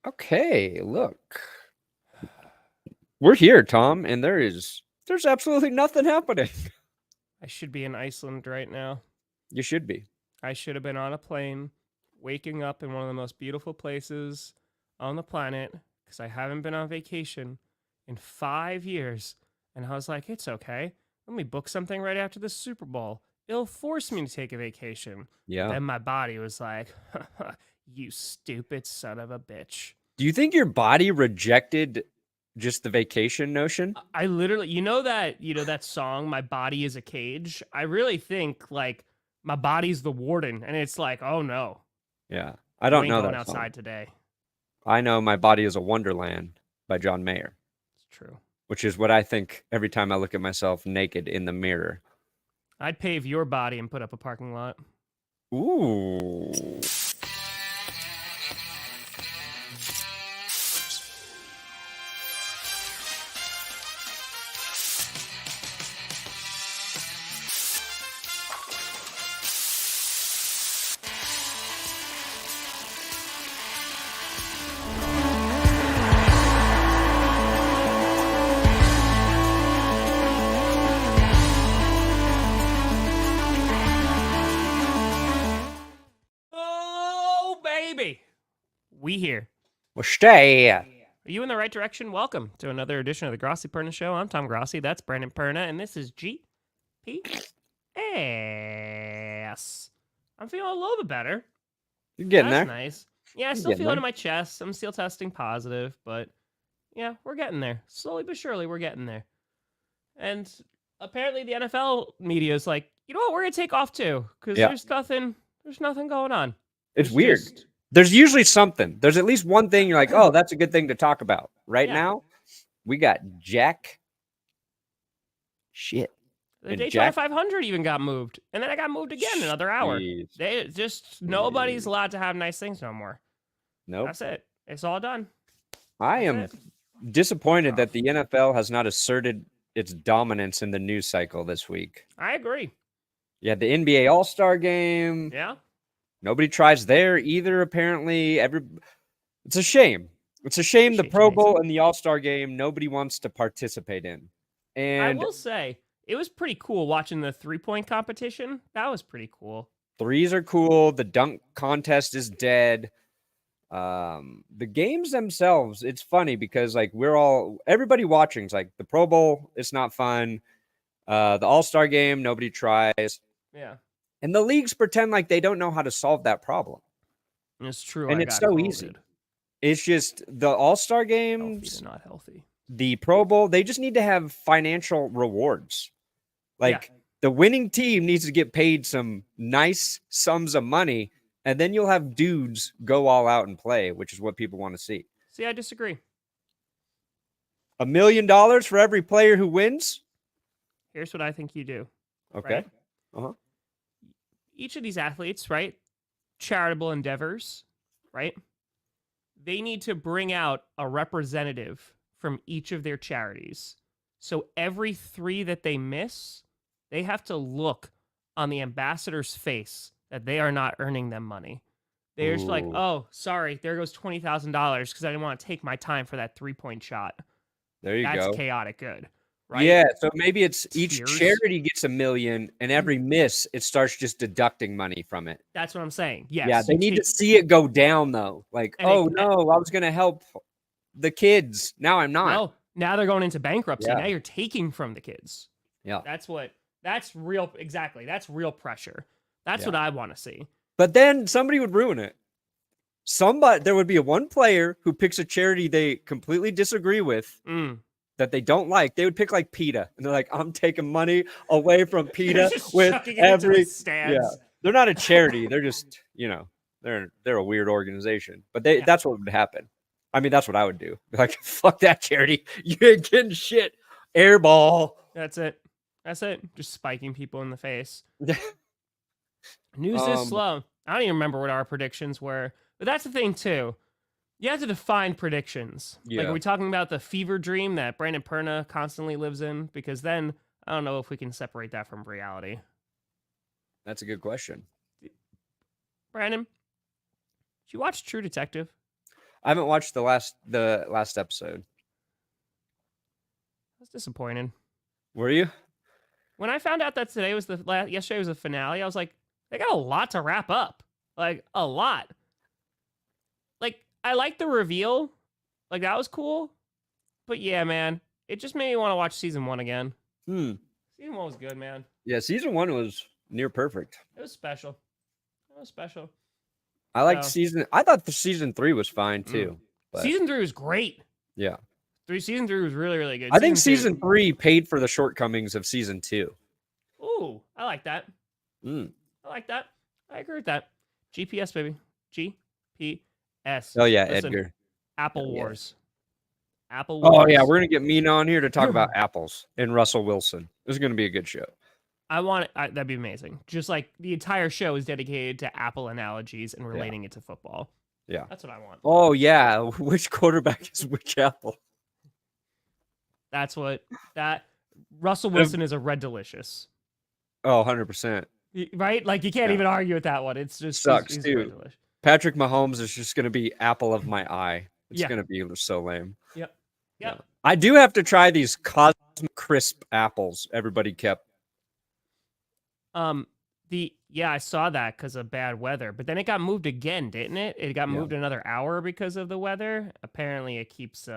Okay, look. We're here, Tom, and there's absolutely nothing happening. I should be in Iceland right now. You should be. I should have been on a plane, waking up in one of the most beautiful places on the planet because I haven't been on vacation in 5 years. And I was like, it's okay. Let me book something right after the Super Bowl. It'll force me to take a vacation. But Yeah. then my body was like, you stupid son of a bitch. Do you think your body rejected just the vacation notion? I literally, that song, My Body is a Cage? I really think like my body's the warden and it's like, oh no, Yeah. I you don't ain't know going that song. outside today. I know My Body is a Wonderland by John Mayer, It's true. which is what I think every time I look at myself naked in the mirror. I'd pave your body and put up a parking lot. Ooh. Oh, baby. We here. Well, stay. Are you in the right direction? Welcome to another edition of the Grossi Perna Show. I'm Tom Grossi. That's Brandon Perna. And this is GPS. I'm feeling a little bit better. You're getting That's there. nice. Yeah, I You're still getting feel it there. in my chest. I'm still testing positive, but yeah, we're getting there. Slowly but surely, we're getting there. And apparently, the NFL media is like, you know what, we're gonna take off too, because Yeah. there's nothing going on. It's There's weird. just- There's usually something. There's at least one thing you're like, oh, that's a good thing to talk about. Right Yeah. now, we got Jack. Shit. The And Daytona Jack- 500 even got moved, and then it got moved again another hour. Jeez. They just nobody's allowed to have nice things no more. Nope. That's it. It's all done. I am That's it. disappointed that Rough. the NFL has not asserted its dominance in the news cycle this week. I agree. Yeah, the NBA All-Star game. Yeah. Nobody tries there either, apparently. It's a shame. It's a shame the Appreciate Pro you, Bowl Mason. and the All-Star game nobody wants to participate in. I And will say it was pretty cool watching the 3-point competition. That was pretty cool. threes are cool. The dunk contest is dead. The games themselves, it's funny because like everybody watching's like the Pro Bowl, it's not fun. The All-Star game, nobody tries. Yeah. And the leagues pretend like they don't know how to solve that problem. It's true. And I it's got so COVID. easy. It's just the All-Star Healthy games, to not healthy. the Pro Bowl, they just need to have financial rewards. Like the winning team needs to get paid some nice sums of money, and then you'll have dudes go all out and play, which is what people want to see. See, I disagree. $1 million for every player who wins? Here's what I think you do. Okay. Right? Uh-huh. Each of these athletes, right? Charitable endeavors, right? They need to bring out a representative from each of their charities. So every 3 that they miss, they have to look on the ambassador's face that they are not earning them money. They're just like, Ooh. oh, sorry, there goes $20,000 because I didn't want to take my time for that 3-point shot. There you That's go. chaotic good, right? Yeah, so maybe it's each Tiers. charity gets $1 million, and every miss, it starts just deducting money from it. That's what I'm saying. Yes. Yeah, they need to see it go down, though. Like, And oh, it- no, I was going to help the kids. Now I'm not. No, now they're going into bankruptcy. Yeah. Now you're taking from the kids. Yeah. That's real. Exactly. That's real pressure. That's Yeah. what I want to see. But then somebody would ruin it. There would be one player who picks a charity they completely disagree with that they don't like. They would pick like PETA, and they're like, "I'm taking money away from PETA Just with chucking it into the every." stands. Yeah, they're not a charity. They're just they're a weird organization. But that's what would happen. I mean, that's what I would do. Like, fuck that charity. You ain't getting shit. Airball. That's it. Just spiking people in the face. News is slow. I don't even remember what our predictions were. But that's the thing, too. You have to define predictions. Like, Yeah. are we talking about the fever dream that Brandon Perna constantly lives in? Because then I don't know if we can separate that from reality. That's a good question. Brandon, did you watch True Detective? I haven't watched the last episode. That's disappointing. Were you? When I found out that yesterday was the finale, I was like, they got a lot to wrap up. Like, a lot. Like, I like the reveal. Like, that was cool. But yeah, man, it just made me want to watch season 1 again. Season 1 was good, man. Yeah, season 1 was near perfect. It was special. It was special. I liked I thought the season 3 was fine too. But season 3 was great. Yeah. Season 3 was really, really good. I think season 3 paid for the shortcomings of season 2. Ooh, I like that. I like that. I agree with that. GPS, baby. GPS. Oh, yeah, Listen, Edgar. Apple Wars. Apple Wars. Oh, yeah, we're going to get Mean on here to talk about apples and Russell Wilson. This is going to be a good show. That'd be amazing. Just like the entire show is dedicated to Apple analogies and relating it to football. Yeah. That's what I want. Oh, yeah. Which quarterback is which apple? That's what Russell Wilson is a Red Delicious. Oh, 100%. Right? Like, you can't even argue with that one. It's just sucks, he's too. Patrick Mahomes is just going to be apple of my eye. It's going to be so lame. Yep. Yeah. I do have to try these Cosmic Crisp apples everybody kept. I saw that because of bad weather, but then it got moved again, didn't it? It got moved another hour because of the weather. Apparently it keeps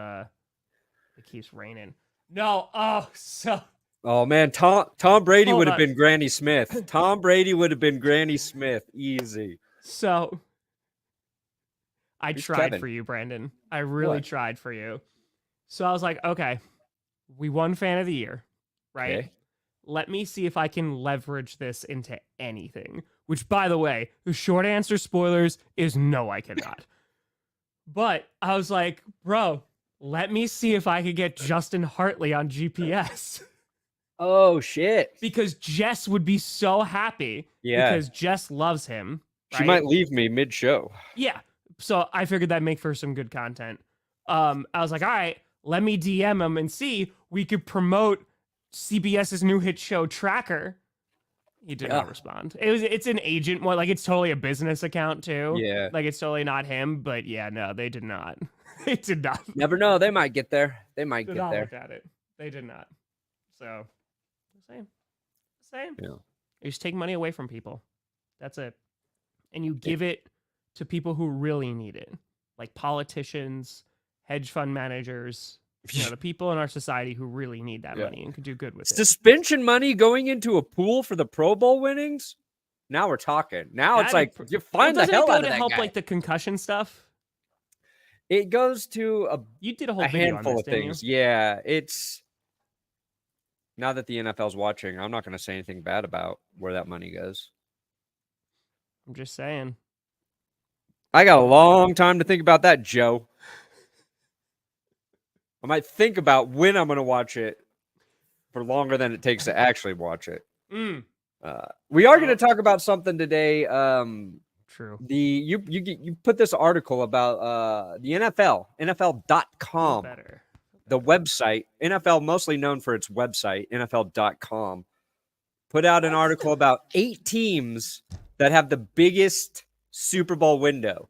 raining. No, oh man, Tom Brady would have been Granny Smith. Tom Brady would have been Granny Smith. Easy. So I tried for you, Brandon. I really tried for you. So I was like, okay, we won fan of the year, right? Okay. Let me see if I can leverage this into anything. Which, by the way, the short answer, spoilers, is no, I cannot. But I was like, bro, let me see if I could get Justin Hartley on GPS. Oh, shit. Because Jess would be so happy. Yeah. Because Jess loves him. Right? She might leave me mid-show. Yeah. So I figured that'd make for some good content. I was like, all right, let me DM him and see. We could promote CBS's new hit show Tracker. He did not respond. It's an agent one, like it's totally a business account too. Yeah. Like it's totally not him, but yeah, no, they did not. They did not. Never know. They might get there. They might get there. Look at it. They did not. So same. Yeah. You just take money away from people. That's it. And you give it to people who really need it. Like politicians, hedge fund managers, the people in our society who really need that money and could do good with it. Suspension money going into a pool for the Pro Bowl winnings? Now we're talking. Now it's like, you find the hell out of that guy. Doesn't it go to help like the concussion stuff? It goes to you did a whole handful of things. Yeah, it's now that the NFL's watching, I'm not going to say anything bad about where that money goes. I'm just saying. I got a long time to think about that, Joe. I might think about when I'm going to watch it for longer than it takes to actually watch it. We are going to talk about something today. True. You put this article about the NFL, NFL.com, the website, NFL mostly known for its website, NFL.com, put out an article about 8 teams that have the biggest Super Bowl window.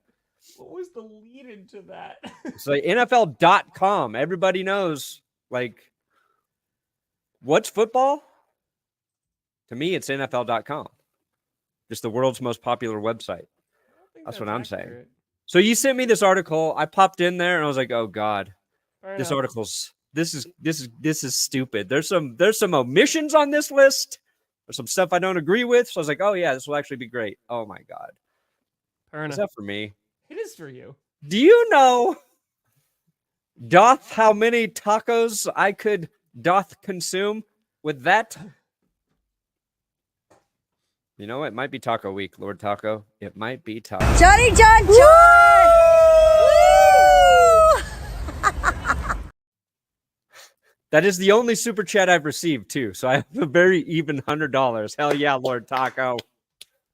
What was the lead into that? So NFL.com, everybody knows, like, what's football? To me, it's NFL.com. Just the world's most popular website. That's what I'm saying. So you sent me this article. I popped in there and I was like, oh God, this is stupid. There's some omissions on this list. There's some stuff I don't agree with. So I was like, oh yeah, this will actually be great. Oh my God. Perna. Is that for me? It is for you. Do you know how many tacos I could consume with that? You know, it might be Taco Week, Lord Taco. It might be Taco. Johnny John John! That is the only super chat I've received, too. So I have a very even $100. Hell yeah, Lord Taco.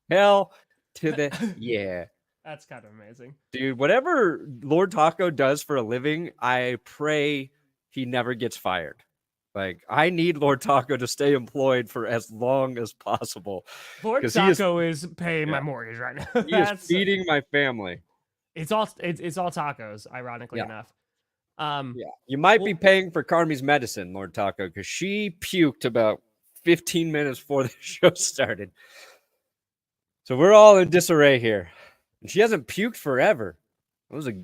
Hell to the yeah. That's kind of amazing. Dude, whatever Lord Taco does for a living, I pray he never gets fired. Like, I need Lord Taco to stay employed for as long as possible. Lord Taco is paying my mortgage right now. He is feeding my family. It's all tacos, ironically enough. Yeah, you might be paying for Carmi's medicine, Lord Taco, because she puked about 15 minutes before the show started. So we're all in disarray here. And she hasn't puked forever. It was a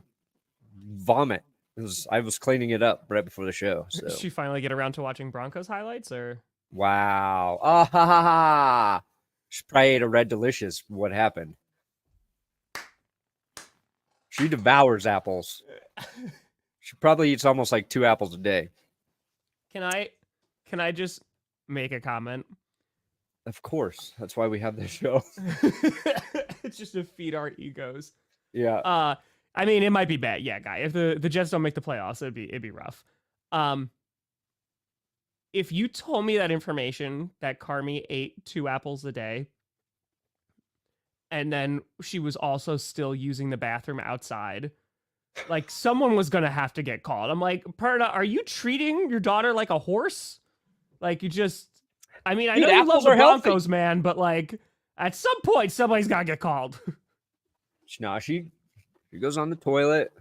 vomit. I was cleaning it up right before the show. So. Did she finally get around to watching Broncos highlights, or? Wow. Ah, ha, ha, ha. She probably ate a Red Delicious. What happened? She devours apples. She probably eats almost like 2 apples a day. Can I just make a comment? Of course. That's why we have this show. It's just to feed our egos. Yeah. I mean, it might be bad. Yeah, guy. If the Jets don't make the playoffs, it'd be rough. If you told me that information that Carmi ate 2 apples a day, and then she was also still using the bathroom outside, like someone was gonna have to get called. I'm like, Perna, are you treating your daughter like a horse? Like you just, I mean, I know you love the Broncos, man, but like at some point somebody's gotta get called. No, she goes on the toilet.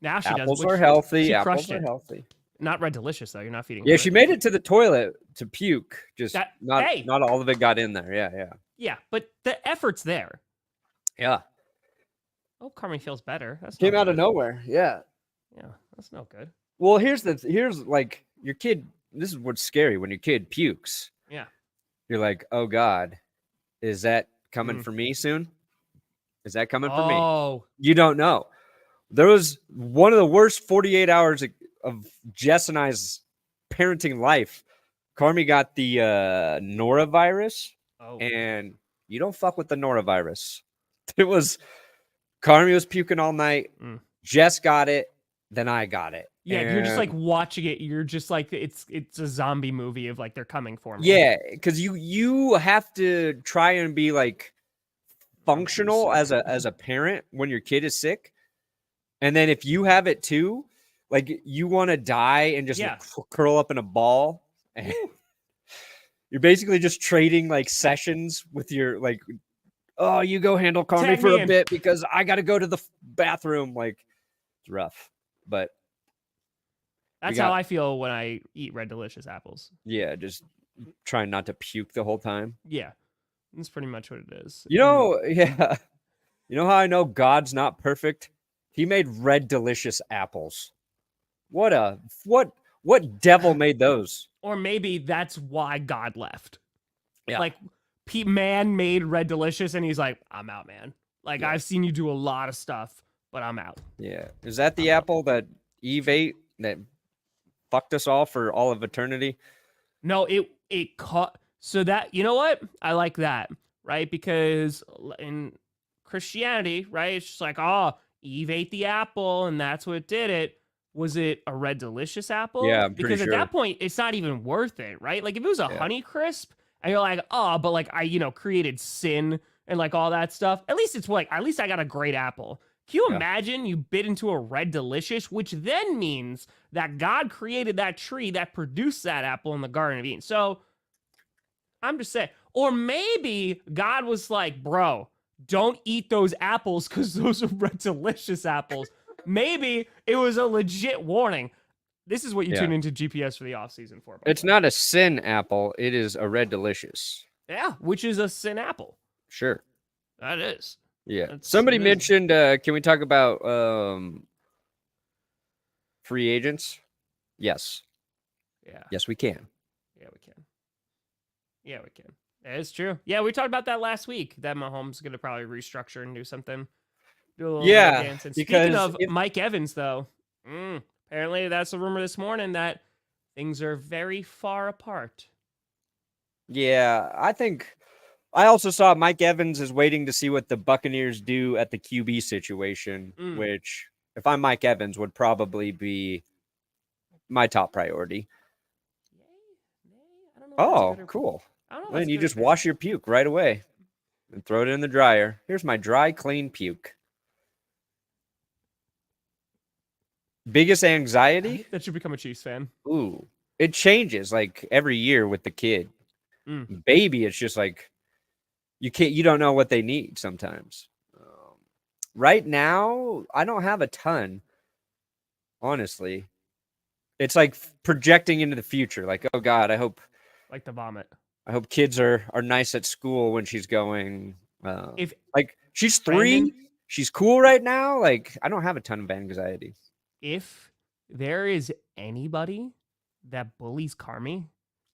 Now she apples does. Are healthy. She apples are healthy. Not Red Delicious though. You're not feeding. Yeah, she made it to the toilet to puke. Just not all of it got in there. Yeah. Yeah, but the effort's there. Yeah. Oh, Carmi feels better. That's came out of nowhere. Yeah. Yeah, that's no good. Well, here's like your kid. This is what's scary when your kid pukes. Yeah. You're like, oh God, is that coming for me soon? Is that coming for me? Oh, you don't know. There was one of the worst 48 hours of Jess and I's parenting life. Carmi got the Norovirus, and you don't fuck with the Norovirus. It was Carmi was puking all night. Jess got it, then I got it. Yeah, you're just like watching it. You're just like it's a zombie movie of like they're coming for me. Yeah, because you have to try and be like functional as a parent when your kid is sick. And then if you have it too, like you want to die and just curl up in a ball. And you're basically just trading like sessions with your like, oh, you go handle Carmi for a bit because I got to go to the bathroom. Like it's rough, but that's how I feel when I eat Red Delicious apples. Yeah, just trying not to puke the whole time. Yeah, that's pretty much what it is. You know, yeah. You know how I know God's not perfect? He made Red Delicious apples. What devil made those? Or maybe that's why God left. Yeah. Like man made Red Delicious and he's like, I'm out, man. Like I've seen you do a lot of stuff, but I'm out. Yeah. Is that the apple that Eve ate that fucked us all for all of eternity? No, it caught. So that, you know what? I like that, right? Because in Christianity, right? It's just like, oh, Eve ate the apple and that's what did it. Was it a Red Delicious apple? Yeah, I'm pretty because sure. At that point, it's not even worth it, right? Like if it was a Honey Crisp and you're like, oh, but like I, created sin and like all that stuff. At least it's like, at least I got a great apple. Can you imagine you bit into a Red Delicious, which then means that God created that tree that produced that apple in the Garden of Eden. So I'm just saying, or maybe God was like, bro, don't eat those apples because those are Red Delicious apples. Maybe it was a legit warning. This is what you tune into GPS for the offseason for. It's not a sin apple. It is a Red Delicious. Yeah, which is a sin apple. Sure. That is. Yeah. Somebody mentioned, can we talk about free agents? Yes. Yeah. Yes, we can. Yeah, we can. Yeah, we can. It's true. Yeah, we talked about that last week. That Mahomes is going to probably restructure and do something. Yeah. Speaking of Mike Evans, though, apparently that's a rumor this morning that things are very far apart. Yeah, I also saw Mike Evans is waiting to see what the Buccaneers do at the QB situation, which, if I'm Mike Evans, would probably be my top priority. Oh, cool. Then you just wash your puke right away and throw it in the dryer. Here's my dry, clean puke. Biggest anxiety? That should become a Chiefs fan. Ooh, it changes like every year with the kid. Baby, it's just like you don't know what they need sometimes. right now, I don't have a ton, honestly. It's like projecting into the future. Like, oh God, I hope Like the vomit. kids are nice at school when she's going. If Like she's 3, Brandon, she's cool right now. Like I don't have a ton of anxiety. if there is anybody that bullies Carmi,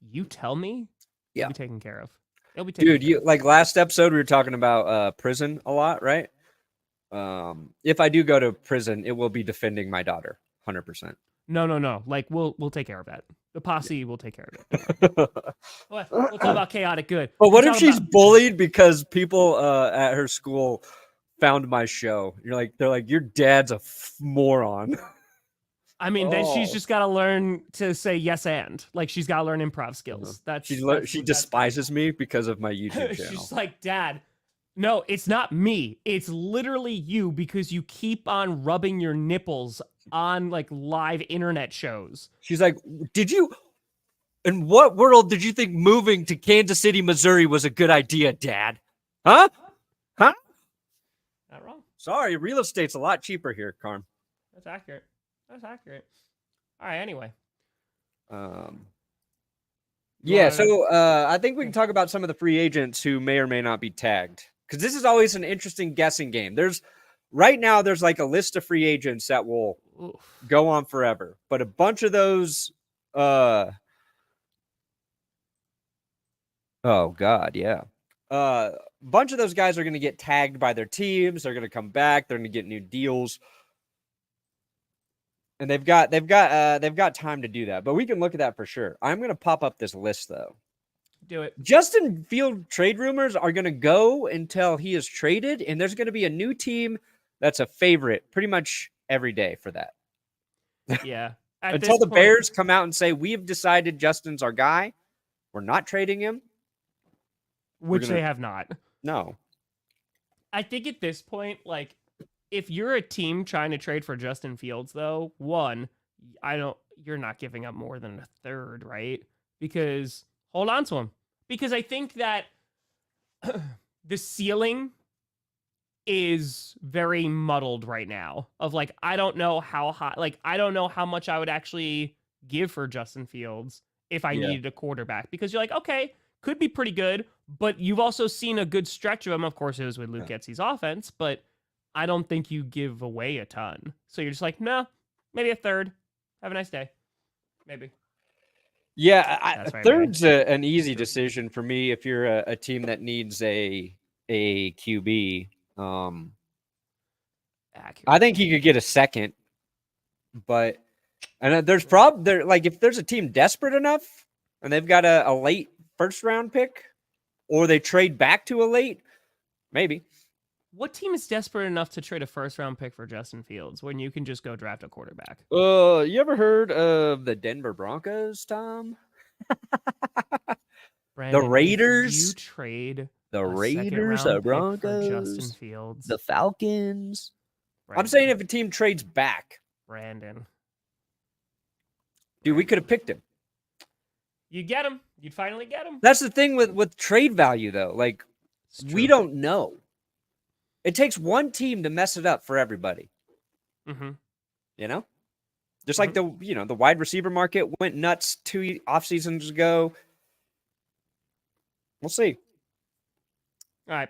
you tell me, Yeah. it'll be taken care of. It'll be taken Dude, care you of. like last episode we were talking about prison a lot, right? If I do go to prison, it will be defending my daughter, 100%. No. Like we'll take care of that. The posse will take care of it. We'll talk about chaotic good. But what We'll if talk she's about- bullied because people at her school found my show? They're like, your dad's a moron. I mean, then she's Oh. just got to learn to say yes and. Like she's got to learn improv skills. She despises me because of my YouTube channel. She's like, Dad, no, it's not me. It's literally you because you keep on rubbing your nipples on like live internet shows. She's like, in what world did you think moving to Kansas City, Missouri was a good idea, Dad? Huh? Not wrong. Sorry, real estate's a lot cheaper here, Carm. That's accurate. All right, anyway. Yeah, so I think we can talk about some of the free agents who may or may not be tagged. Because this is always an interesting guessing game. Right now, there's like a list of free agents that will go on forever. But a bunch of those oh God, yeah. A bunch of those guys are going to get tagged by their teams. They're going to come back. They're going to get new deals. And they've got time to do that. But we can look at that for sure. I'm going to pop up this list though. Do it. Justin Field trade rumors are going to go until he is traded, and there's going to be a new team that's a favorite pretty much every day for that. Yeah. Until the Bears come out and say, we've decided Justin's our guy. We're not trading him. Which they have not. No. I think at this point, like, if you're a team trying to trade for Justin Fields, though, you're not giving up more than a third, right? Because hold on to him. Because I think that the ceiling is very muddled right now. Of like, I don't know how high, like, I don't know how much I would actually give for Justin Fields if I needed a quarterback. Because you're like, okay, could be pretty good, but you've also seen a good stretch of him. Of course, it was with Luke Getsy's offense, but I don't think you give away a ton. So you're just like, no, maybe a third. Have a nice day. Maybe. Yeah, third's an easy decision for me if you're a team that needs a QB. I think he could get a second, but there's like if there's a team desperate enough and they've got a late first round pick, or they trade back to a late, maybe. What team is desperate enough to trade a first round pick for Justin Fields when you can just go draft a quarterback? You ever heard of the Denver Broncos, Tom? Brandon, the Raiders. You trade the Raiders, the Broncos, for Justin Fields, the Falcons. Brandon. I'm saying if a team trades back, Brandon. Dude, we could have picked him. You get him. You'd finally get him. That's the thing with trade value, though. Like, we don't know. It takes one team to mess it up for everybody. Mm-hmm. You know? Just like the wide receiver market went nuts 2 off seasons ago. We'll see. All right,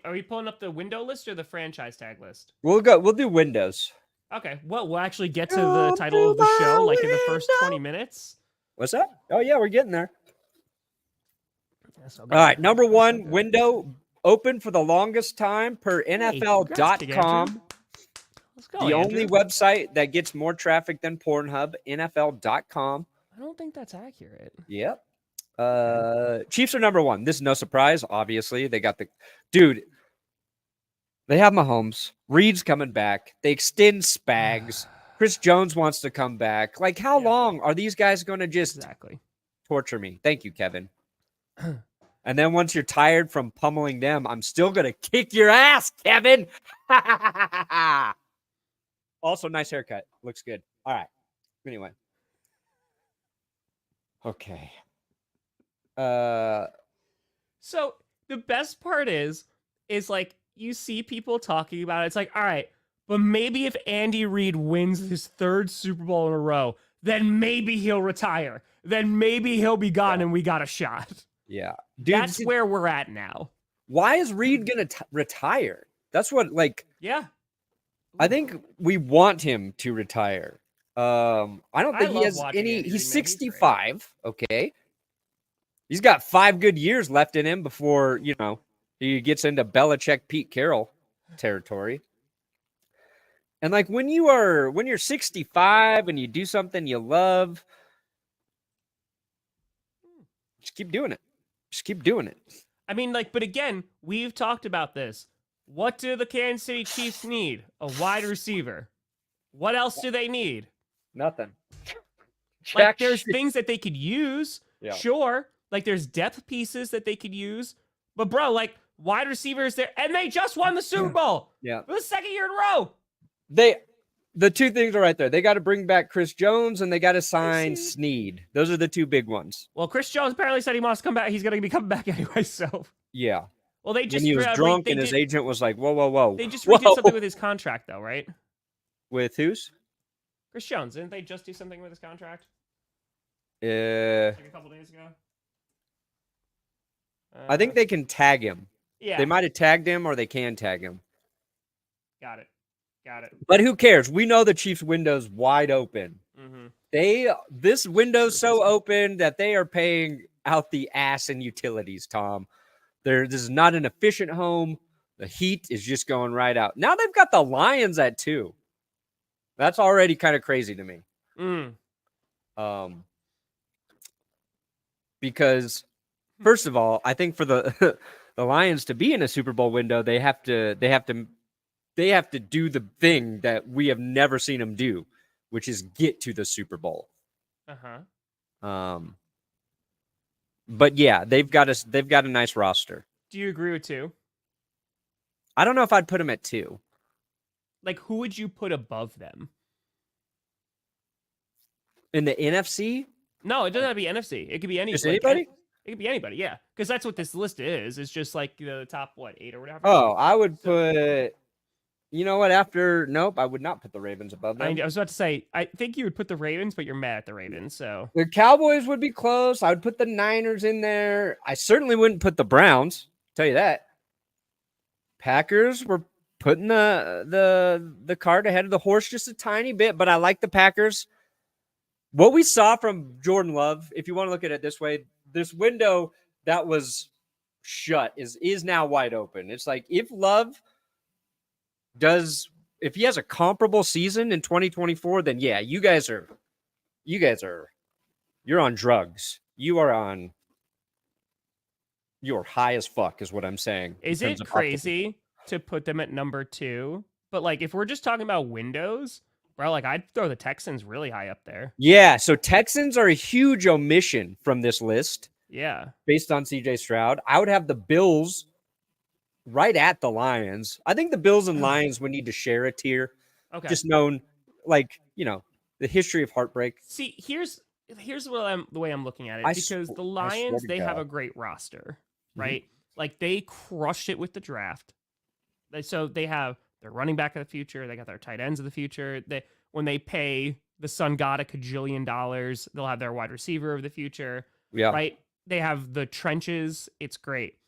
are we pulling up the window list or the franchise tag list? We'll do windows. Okay. Well, we'll actually get to the title of the show like in the first 20 minutes. What's that? Oh yeah, we're getting there. All right, number one window open for the longest time per NFL.com. Let's go. The only website that gets more traffic than Pornhub, NFL.com. I don't think that's accurate. Yep. Chiefs are number one. This is no surprise. Obviously, they got They have Mahomes. Reed's coming back. They extend Spags. Chris Jones wants to come back. Like, how long are these guys going to just torture me? Thank you, Kevin. And then once you're tired from pummeling them, I'm still going to kick your ass, Kevin. Also, nice haircut. Looks good. All right. Anyway. Okay. So the best part is like you see people talking about it. It's like, all right, but maybe if Andy Reid wins his 3rd Super Bowl in a row, then maybe he'll retire. Then maybe he'll be gone and we got a shot. Yeah. Dude, that's where we're at now. Why is Reid going to retire? That's what, like... Yeah. I think we want him to retire. I don't think he has any... He's 65, okay? He's got 5 good years left in him before, you know, he gets into Belichick, Pete Carroll territory. And, like, when you're 65 and you do something you love, just keep doing it. Just keep doing it. I mean, like, but again, we've talked about this. What do the Kansas City Chiefs need? A wide receiver. What else do they need? Nothing. Like, there's things that they could use. Yeah. Sure. Like, there's depth pieces that they could use. But, bro, like, wide receivers there. And they just won the Super Bowl. Yeah. For the 2nd year in a row. The 2 things are right there. They got to bring back Chris Jones and they got to sign Snead. Those are the 2 big ones. Well, Chris Jones apparently said he wants to come back. He's going to be coming back anyway, so. Yeah. Well, they just... When he was drunk and his agent was like, whoa. They just redid something with his contract, though, right? With whose? Chris Jones. Didn't they just do something with his contract? Like a couple days ago? I think they can tag him. Yeah. They might have tagged him or they can tag him. Got it. But who cares? We know the Chiefs' window's wide open. Mm-hmm. This window's so open that they are paying out the ass in utilities, Tom. This is not an efficient home. The heat is just going right out. Now they've got the Lions at 2. That's already kind of crazy to me. Because first of all, I think for the the Lions to be in a Super Bowl window, they have to do the thing that we have never seen them do, which is get to the Super Bowl. But yeah, they've got a nice roster. Do you agree with 2? I don't know if I'd put them at 2. Like, who would you put above them? In the NFC? No, it doesn't have to be NFC. It could be Just anybody? It could be anybody, yeah. Because that's what this list is. It's just like the top, 8 or whatever? Oh, I would put... You know what? Nope, I would not put the Ravens above them. I was about to say, I think you would put the Ravens, but you're mad at the Ravens, so... The Cowboys would be close. I would put the Niners in there. I certainly wouldn't put the Browns. Tell you that. Packers were putting the cart ahead of the horse just a tiny bit, but I like the Packers. What we saw from Jordan Love, if you want to look at it this way, this window that was shut is now wide open. It's like if Love... if he has a comparable season in 2024, then yeah, you're on drugs. You're high as fuck is what I'm saying. Is it crazy to put them at number 2? But like, if we're just talking about windows, bro, like I'd throw the Texans really high up there. Yeah. So Texans are a huge omission from this list. Yeah. Based on CJ Stroud, I would have the Bills right at the Lions. I think the Bills and Lions would need to share a tier. Okay. Just known, like, you know, the history of heartbreak. See, here's the way I'm looking at it. Because the Lions, they have a great roster, right? Mm-hmm. Like, they crushed it with the draft. So they have their running back of the future. They got their tight ends of the future. When they pay the Sun God $1 kajillion, they'll have their wide receiver of the future. Yeah. Right? They have the trenches. It's great.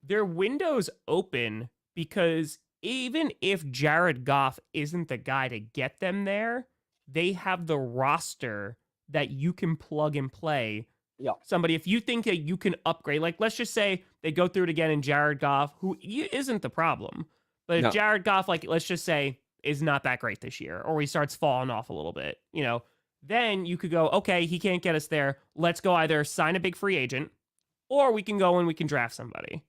Their window's open because even if Jared Goff isn't the guy to get them there, they have the roster that you can plug and play. Yeah. Somebody, if you think that you can upgrade, like let's just say they go through it again and Jared Goff, who isn't the problem, but if Jared Goff, like let's just say, is not that great this year, or he starts falling off a little bit, then you could go, okay, he can't get us there. Let's go either sign a big free agent, or we can go and we can draft somebody.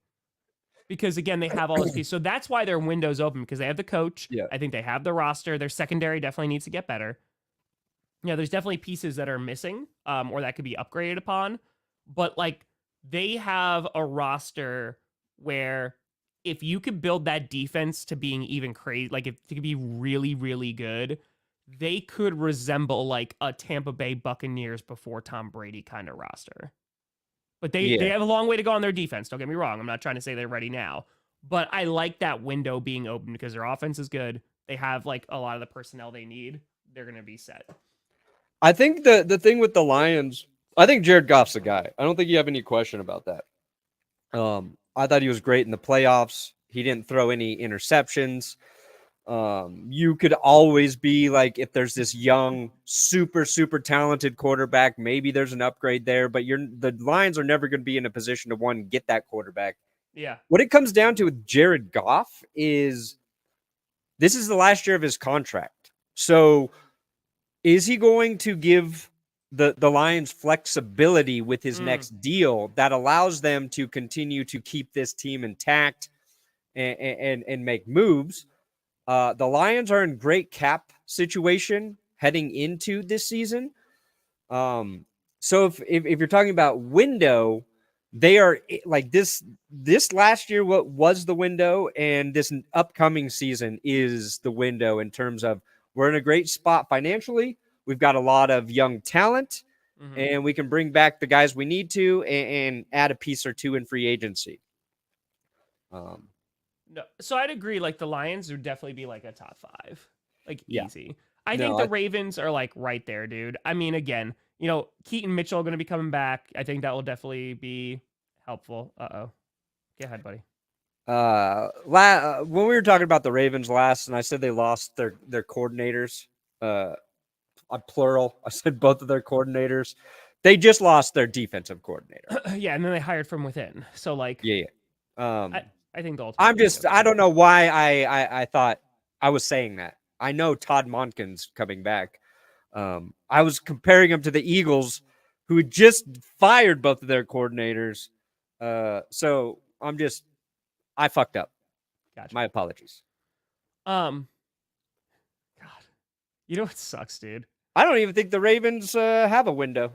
Because, again, they have all those pieces. So that's why their window's open, because they have the coach. Yeah. I think they have the roster. Their secondary definitely needs to get better. There's definitely pieces that are missing or that could be upgraded upon. But, like, they have a roster where if you could build that defense to being even crazy, like, if it could be really, really good, they could resemble, like, a Tampa Bay Buccaneers before Tom Brady kind of roster. But they have a long way to go on their defense. Don't get me wrong. I'm not trying to say they're ready now. But I like that window being open because their offense is good. They have like a lot of the personnel they need. They're going to be set. I think the thing with the Lions, I think Jared Goff's the guy. I don't think you have any question about that. I thought he was great in the playoffs. He didn't throw any interceptions. You could always be like, if there's this young, super, super talented quarterback, maybe there's an upgrade there, but the Lions are never going to be in a position to get that quarterback. Yeah. What it comes down to with Jared Goff is this is the last year of his contract. So is he going to give the Lions flexibility with his next deal that allows them to continue to keep this team intact and make moves? The Lions are in great cap situation heading into this season. So if you're talking about window, they are like this last year, what was the window, and this upcoming season is the window in terms of we're in a great spot financially. We've got a lot of young talent, and we can bring back the guys we need to and add a piece or two in free agency. No, so I'd agree. Like the Lions would definitely be like a top 5, like easy. I think the Ravens are like right there, dude. I mean, again, Keaton Mitchell going to be coming back. I think that will definitely be helpful. Go ahead, buddy. When we were talking about the Ravens last, and I said they lost their coordinators, plural. I said both of their coordinators. They just lost their defensive coordinator. Yeah, and then they hired from within. So like, yeah. I think the I don't know why I thought I was saying that. I know Todd Monken's coming back. I was comparing him to the Eagles, who had just fired both of their coordinators. So I fucked up. Gotcha. My apologies. God, you know what sucks, dude? I don't even think the Ravens have a window.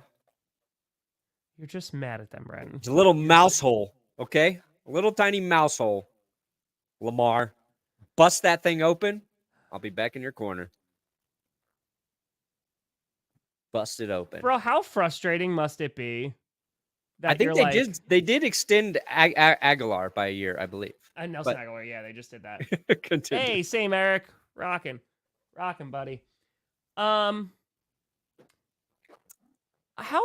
You're just mad at them, Brandon. It's a little mouse hole, okay? A little tiny mouse hole. Lamar, bust that thing open. I'll be back in your corner. Bust it open. Bro, how frustrating must it be? I think they did extend Aguilar by a year, I believe. And Nelson Aguilar, yeah, they just did that. Continue. Hey, same Eric. Rocking, buddy. How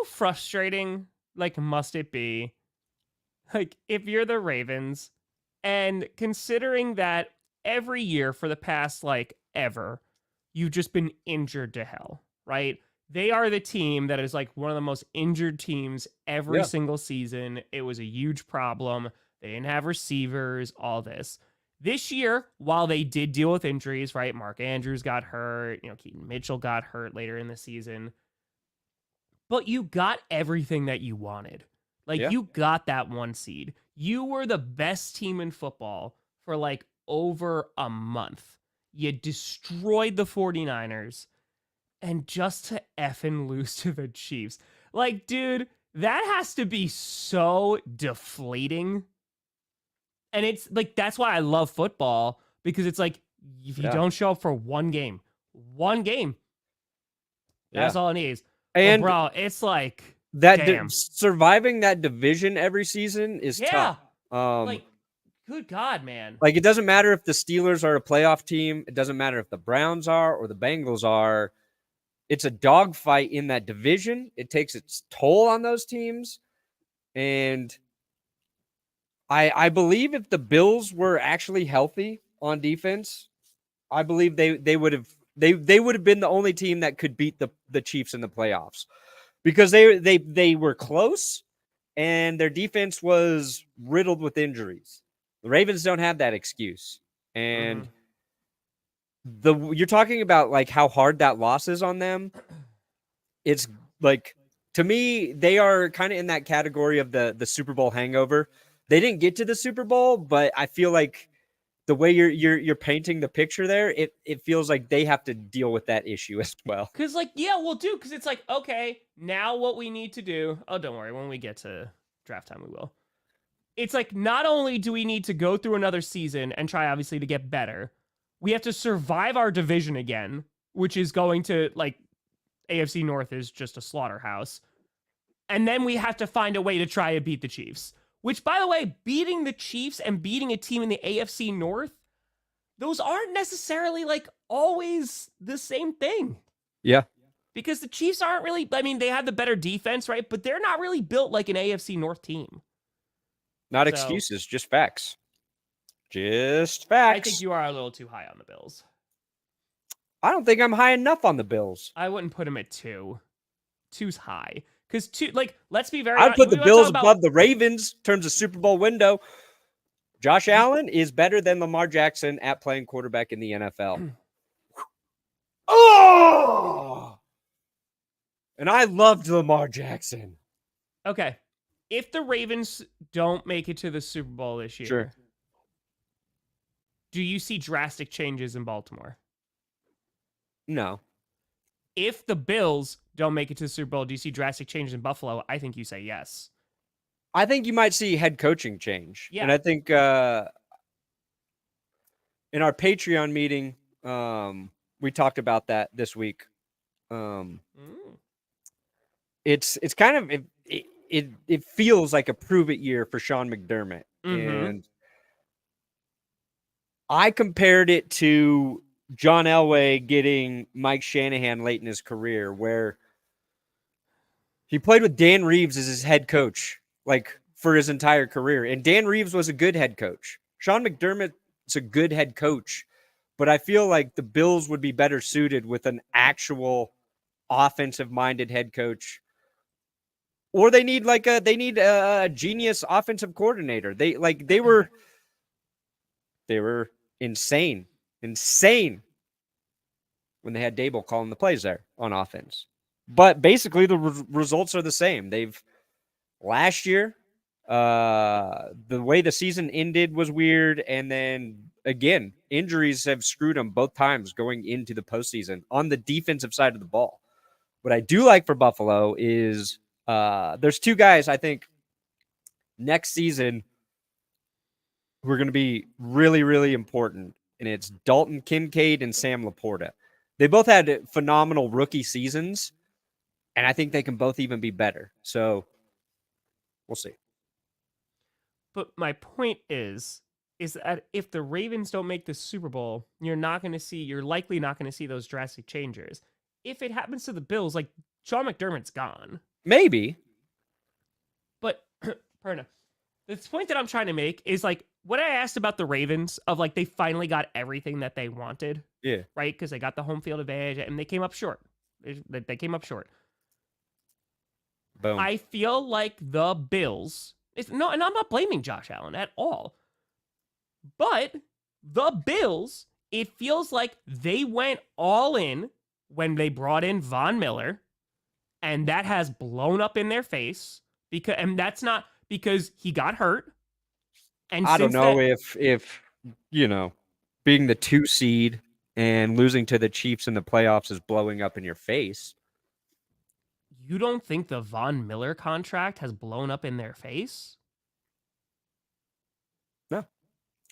frustrating, like, must it be? Like, if you're the Ravens, and considering that every year for the past, like, ever, you've just been injured to hell, right? They are the team that is, like, one of the most injured teams every single season. It was a huge problem. They didn't have receivers, all this. This year, while they did deal with injuries, right? Mark Andrews got hurt. Keaton Mitchell got hurt later in the season. But you got everything that you wanted. Like, you got that 1 seed. You were the best team in football for, like, over a month. You destroyed the 49ers. And just to effing lose to the Chiefs. Like, dude, that has to be so deflating. And it's, like, that's why I love football. Because it's, like, if you don't show up for one game. That's all it needs. And bro, it's like that surviving that division every season is tough. Like, good God, man. Like, it doesn't matter if the Steelers are a playoff team. It doesn't matter if the Browns are or the Bengals are. It's a dogfight in that division. It takes its toll on those teams. And I believe if the Bills were actually healthy on defense, I believe they would have been the only team that could beat the Chiefs in the playoffs, because they were close and their defense was riddled with injuries. The Ravens don't have that excuse. And you're talking about, like, how hard that loss is on them. It's like, to me, they are kind of in that category of the Super Bowl hangover. They didn't get to the Super Bowl, but I feel like the way you're painting the picture there, it feels like they have to deal with that issue as well. Because, like, yeah, we'll do. Because it's like, okay, now what we need to do. Oh, don't worry. When we get to draft time, we will. It's like, not only do we need to go through another season and try, obviously, to get better, we have to survive our division again, which is going to, like, AFC North is just a slaughterhouse. And then we have to find a way to try and beat the Chiefs, which, by the way, beating the Chiefs and beating a team in the AFC North, those aren't necessarily like always the same thing. Yeah. Because the Chiefs aren't really, I mean, they have the better defense, right? But they're not really built like an AFC North team. Not excuses, just facts. Just facts. I think you are a little too high on the Bills. I don't think I'm high enough on the Bills. I wouldn't put them at 2. 2's high. Because 2, like, let's be very I'd put the Bills about above the Ravens in terms of Super Bowl window. Josh Allen is better than Lamar Jackson at playing quarterback in the NFL. Oh! And I loved Lamar Jackson. Okay. If the Ravens don't make it to the Super Bowl this year, Sure. Do you see drastic changes in Baltimore? No. If the Bills don't make it to the Super Bowl, do you see drastic changes in Buffalo? I think you say yes. I think you might see head coaching change. Yeah. And I think in our Patreon meeting, we talked about that this week. It's kind of it feels like a prove it year for Sean McDermott. And I compared it to John Elway getting Mike Shanahan late in his career, where he played with Dan Reeves as his head coach, like for his entire career. And Dan Reeves was a good head coach. Sean McDermott's a good head coach, but I feel like the Bills would be better suited with an actual offensive-minded head coach. Or they need a genius offensive coordinator. They were insane when they had Dable calling the plays there on offense. But basically the results are the same. Last year, the way the season ended was weird. And then again, injuries have screwed them both times going into the postseason on the defensive side of the ball. What I do like for Buffalo is there's 2 guys I think next season who are going to be really, really important. And it's Dalton Kincaid and Sam Laporta. They both had phenomenal rookie seasons. And I think they can both even be better. So we'll see. But my point is that if the Ravens don't make the Super Bowl, you're likely not going to see those drastic changes. If it happens to the Bills, like Sean McDermott's gone. Maybe. But Perna, the point that I'm trying to make is like what I asked about the Ravens of like they finally got everything that they wanted. Yeah. Right? Because they got the home field advantage and they came up short. They came up short. Boom. I feel like the Bills, and I'm not blaming Josh Allen at all, but the Bills, it feels like they went all in when they brought in Von Miller, and that has blown up in their face, and that's not because he got hurt. And I don't know if being the 2 seed and losing to the Chiefs in the playoffs is blowing up in your face. You don't think the Von Miller contract has blown up in their face? No.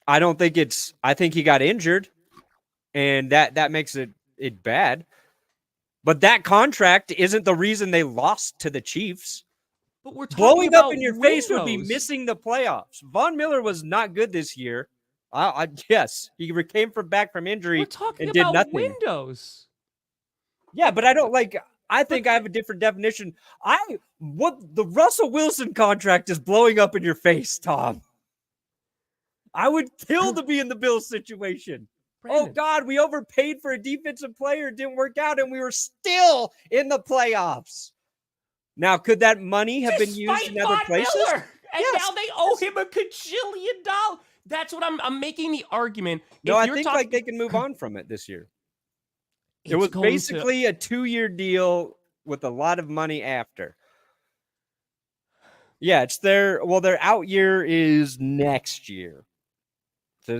I don't think I think he got injured, and that makes it bad. But that contract isn't the reason they lost to the Chiefs. But we're talking blowing about up in your windows. face would be missing the playoffs. Von Miller was not good this year. Yes, he came back from injury We're talking and did about nothing. windows. Yeah, but I don't I think I have a different definition. The Russell Wilson contract is blowing up in your face, Tom. I would kill to be in the Bills situation. Brandon. Oh, God, we overpaid for a defensive player. It didn't work out, and we were still in the playoffs. Now, could that money have been used in other places? Miller, and Yes. now they owe him $1 cajillion. That's what I'm making the argument. No, I think they can move on from it this year. It was basically a 2-year deal with a lot of money after. Yeah, it's their out year is next year. So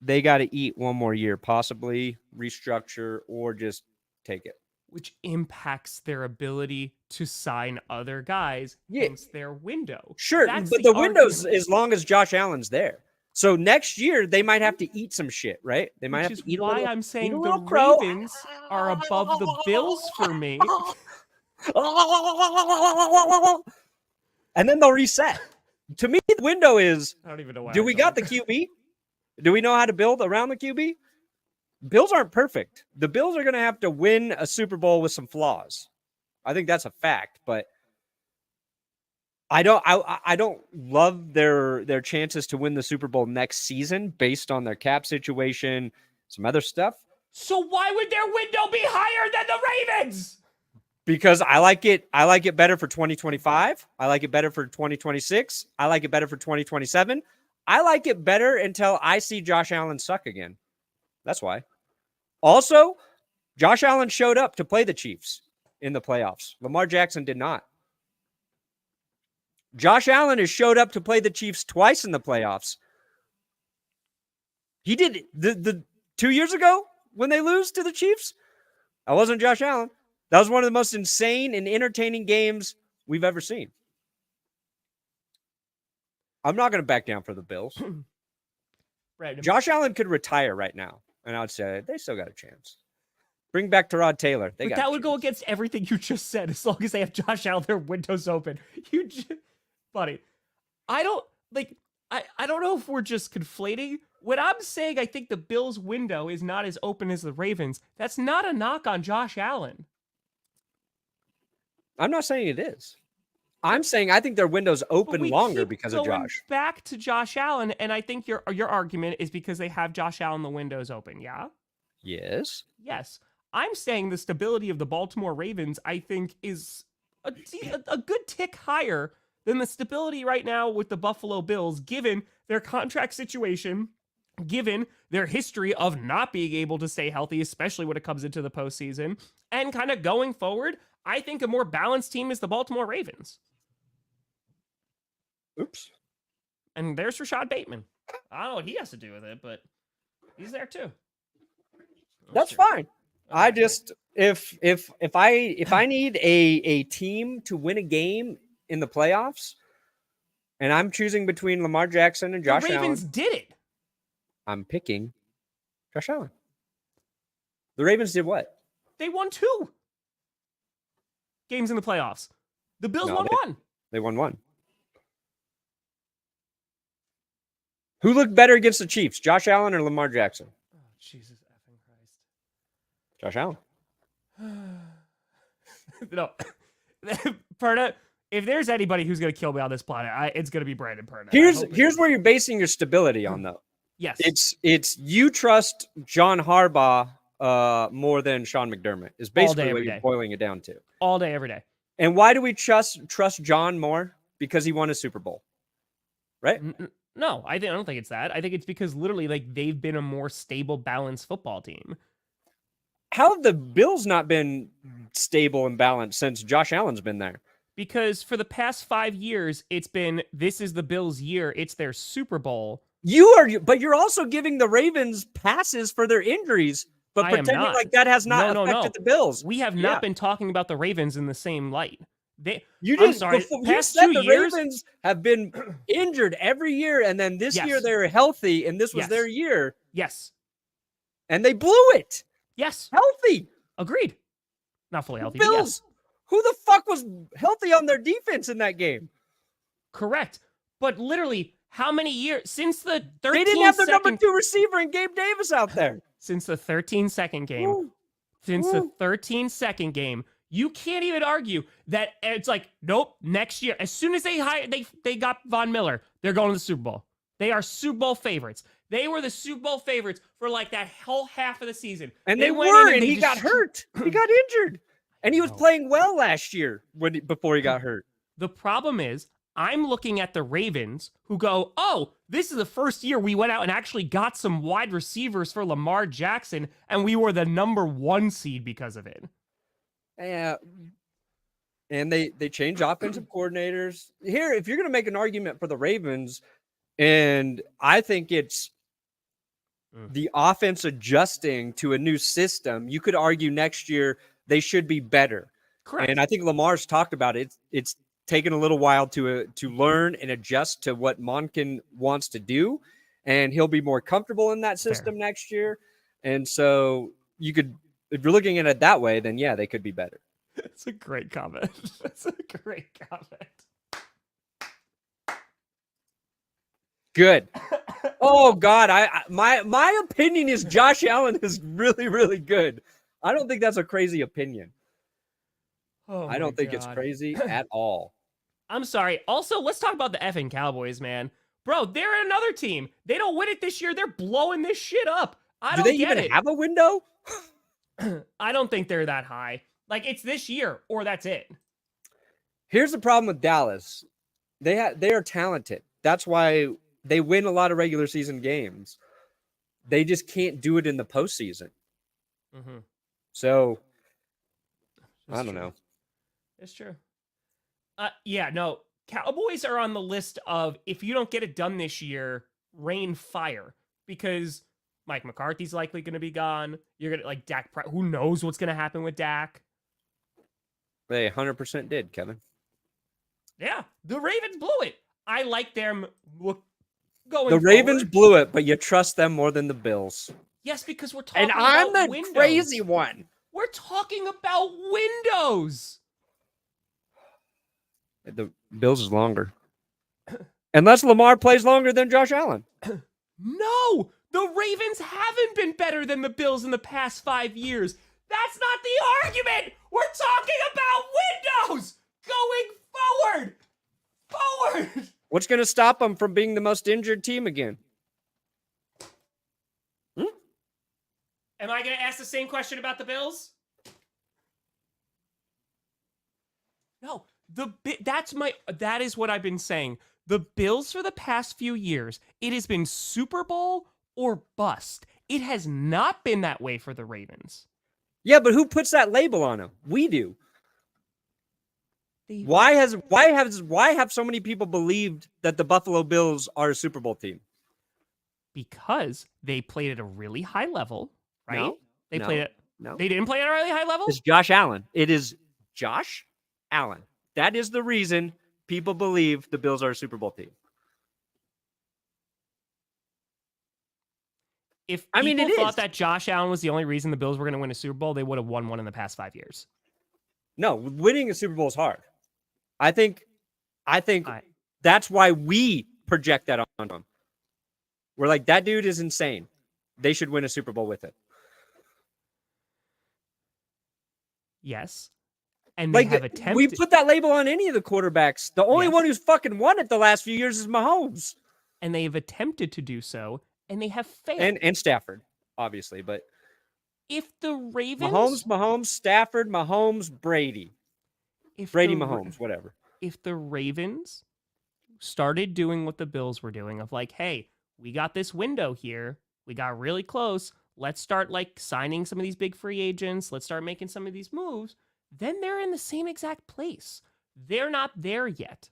they got to eat one more year, possibly restructure or just take it. Which impacts their ability to sign other guys. Yeah. Hence their window. Sure, That's but the window's argument. as long as Josh Allen's there. So next year they might have to eat some shit, right? They might Which have is to eat why a little, I'm saying eat a the little crow. Ravens are above the Bills for me. And then they'll reset. To me, the window is, I don't even know why. do we got the QB? Do we know how to build around the QB? Bills aren't perfect. The Bills are going to have to win a Super Bowl with some flaws. I think that's a fact, but I don't love their chances to win the Super Bowl next season based on their cap situation, some other stuff. So why would their window be higher than the Ravens? Because I like it better for 2025. I like it better for 2026. I like it better for 2027. I like it better until I see Josh Allen suck again. That's why. Also, Josh Allen showed up to play the Chiefs in the playoffs. Lamar Jackson did not. Josh Allen has showed up to play the Chiefs twice in the playoffs. He did the 2 years ago when they lose to the Chiefs. That wasn't Josh Allen. That was one of the most insane and entertaining games we've ever seen. I'm not going to back down for the Bills. Right. Josh Allen could retire right now, and I would say they still got a chance. Bring back Tyrod Taylor. But that would go against everything you just said. As long as they have Josh Allen, their windows open. Buddy, I don't know if we're just conflating. When I'm saying I think the Bills' window is not as open as the Ravens, that's not a knock on Josh Allen. I'm not saying it is. I'm saying I think their window's open longer because of Josh. Back to Josh Allen, and I think your argument is because they have Josh Allen, the window's open. Yeah. Yes. Yes. I'm saying the stability of the Baltimore Ravens, I think, is a good tick higher than the stability right now with the Buffalo Bills, given their contract situation, given their history of not being able to stay healthy, especially when it comes into the postseason, and kind of going forward. I think a more balanced team is the Baltimore Ravens. Oops. And there's Rashad Bateman. I don't know what he has to do with it, but he's there too. That's fine. I just if I need a team to win a game in the playoffs, and I'm choosing between Lamar Jackson and Josh Allen. The Ravens did it. I'm picking Josh Allen. The Ravens did what? They won 2 games in the playoffs. The Bills won 1. They won 1. Who looked better against the Chiefs, Josh Allen or Lamar Jackson? Oh, Jesus effing Christ. Josh Allen. No. Perna, if there's anybody who's going to kill me on this planet, it's going to be Brandon Perna. Here's where you're basing your stability on, though. Yes. It's you trust John Harbaugh more than Sean McDermott is basically what you're boiling it down to. All day, every day. And why do we trust John more? Because he won a Super Bowl, right? No, I don't think it's that. I think it's because literally, they've been a more stable, balanced football team. How have the Bills not been stable and balanced since Josh Allen's been there? Because for the past 5 years, it's been, this is the Bills' year. It's their Super Bowl. But you're also giving the Ravens passes for their injuries, but pretending like that has not affected the Bills. We have not been talking about the Ravens in the same light. Past 2 years, Ravens have been injured every year, and then this year they're healthy, and this was their year. Yes. And they blew it. Yes. Healthy. Agreed. Not fully healthy. Bills. Yes. Who the fuck was healthy on their defense in that game? Correct. But literally, how many years since the 13 They didn't have their number 2 receiver in Gabe Davis out there. Since the 13-second game. Ooh. Since the 13-second game. You can't even argue that it's like, nope, next year, as soon as they got Von Miller, they're going to the Super Bowl. They are Super Bowl favorites. They were the Super Bowl favorites for that whole half of the season. And they were, and he got hurt. He got injured. And he was playing well last year before he got hurt. The problem is, I'm looking at the Ravens who go, oh, this is the first year we went out and actually got some wide receivers for Lamar Jackson, and we were the number 1 seed because of it. Yeah. And they changed offensive coordinators. Here, if you're going to make an argument for the Ravens, and I think it's the offense adjusting to a new system, you could argue next year they should be better. Correct. And I think Lamar's talked about it. It's taken a little while to learn and adjust to what Monken wants to do, and he'll be more comfortable in that system next year. And so you could, if you're looking at it that way, then yeah, they could be better. It's a great comment. That's a great comment. Good. Oh God, my opinion is Josh Allen is really, really good. I don't think that's a crazy opinion. Oh, I don't think it's crazy at all. I'm sorry. Also, let's talk about the effing Cowboys, man. Bro, they're another team. They don't win it this year. They're blowing this shit up. I Do don't they get even it. have a window? I don't think they're that high. Like, it's this year, or that's it. Here's the problem with Dallas. They are talented. That's why they win a lot of regular season games. They just can't do it in the postseason. Mm-hmm. So, It's I don't true. know. It's true. Yeah, no. Cowboys are on the list of, if you don't get it done this year, rain fire. Because Mike McCarthy's likely going to be gone. You're going to, like, Dak. Who knows what's going to happen with Dak? They 100% did, Kevin. Yeah, the Ravens blew it. I like them going The Ravens forward. blew it, but you trust them more than the Bills. Yes, because we're talking And I'm about the windows. crazy one. We're talking about windows. The Bills is longer. Unless Lamar plays longer than Josh Allen. No, the Ravens haven't been better than the Bills in the past 5 years. That's not the argument. We're talking about windows going forward. Forward. What's going to stop them from being the most injured team again? Am I going to ask the same question about the Bills? No, that is what I've been saying. The Bills for the past few years, it has been Super Bowl or bust. It has not been that way for the Ravens. Yeah, but who puts that label on them? We do. Why have so many people believed that the Buffalo Bills are a Super Bowl team? Because they played at a really high level, right? No, they no, played at no. They didn't play at a really high level? It's Josh Allen. It is Josh Allen. That is the reason people believe the Bills are a Super Bowl team. If I mean, people it thought is. that Josh Allen was the only reason the Bills were going to win a Super Bowl, they would have won one in the past 5 years. No, winning a Super Bowl is hard. I think that's why we project that on him. We're like, that dude is insane. They should win a Super Bowl with it. Yes. And they Like, have attempted. we put that label on any of the quarterbacks. The only one who's fucking won it the last few years is Mahomes. And they have attempted to do so, and they have failed. And Stafford, obviously. But if the Ravens... Mahomes, Stafford, Mahomes, Brady. Mahomes, whatever. If the Ravens started doing what the Bills were doing, of like, hey, we got this window here. We got really close. Let's start like signing some of these big free agents. Let's start making some of these moves. Then they're in the same exact place. They're not there yet.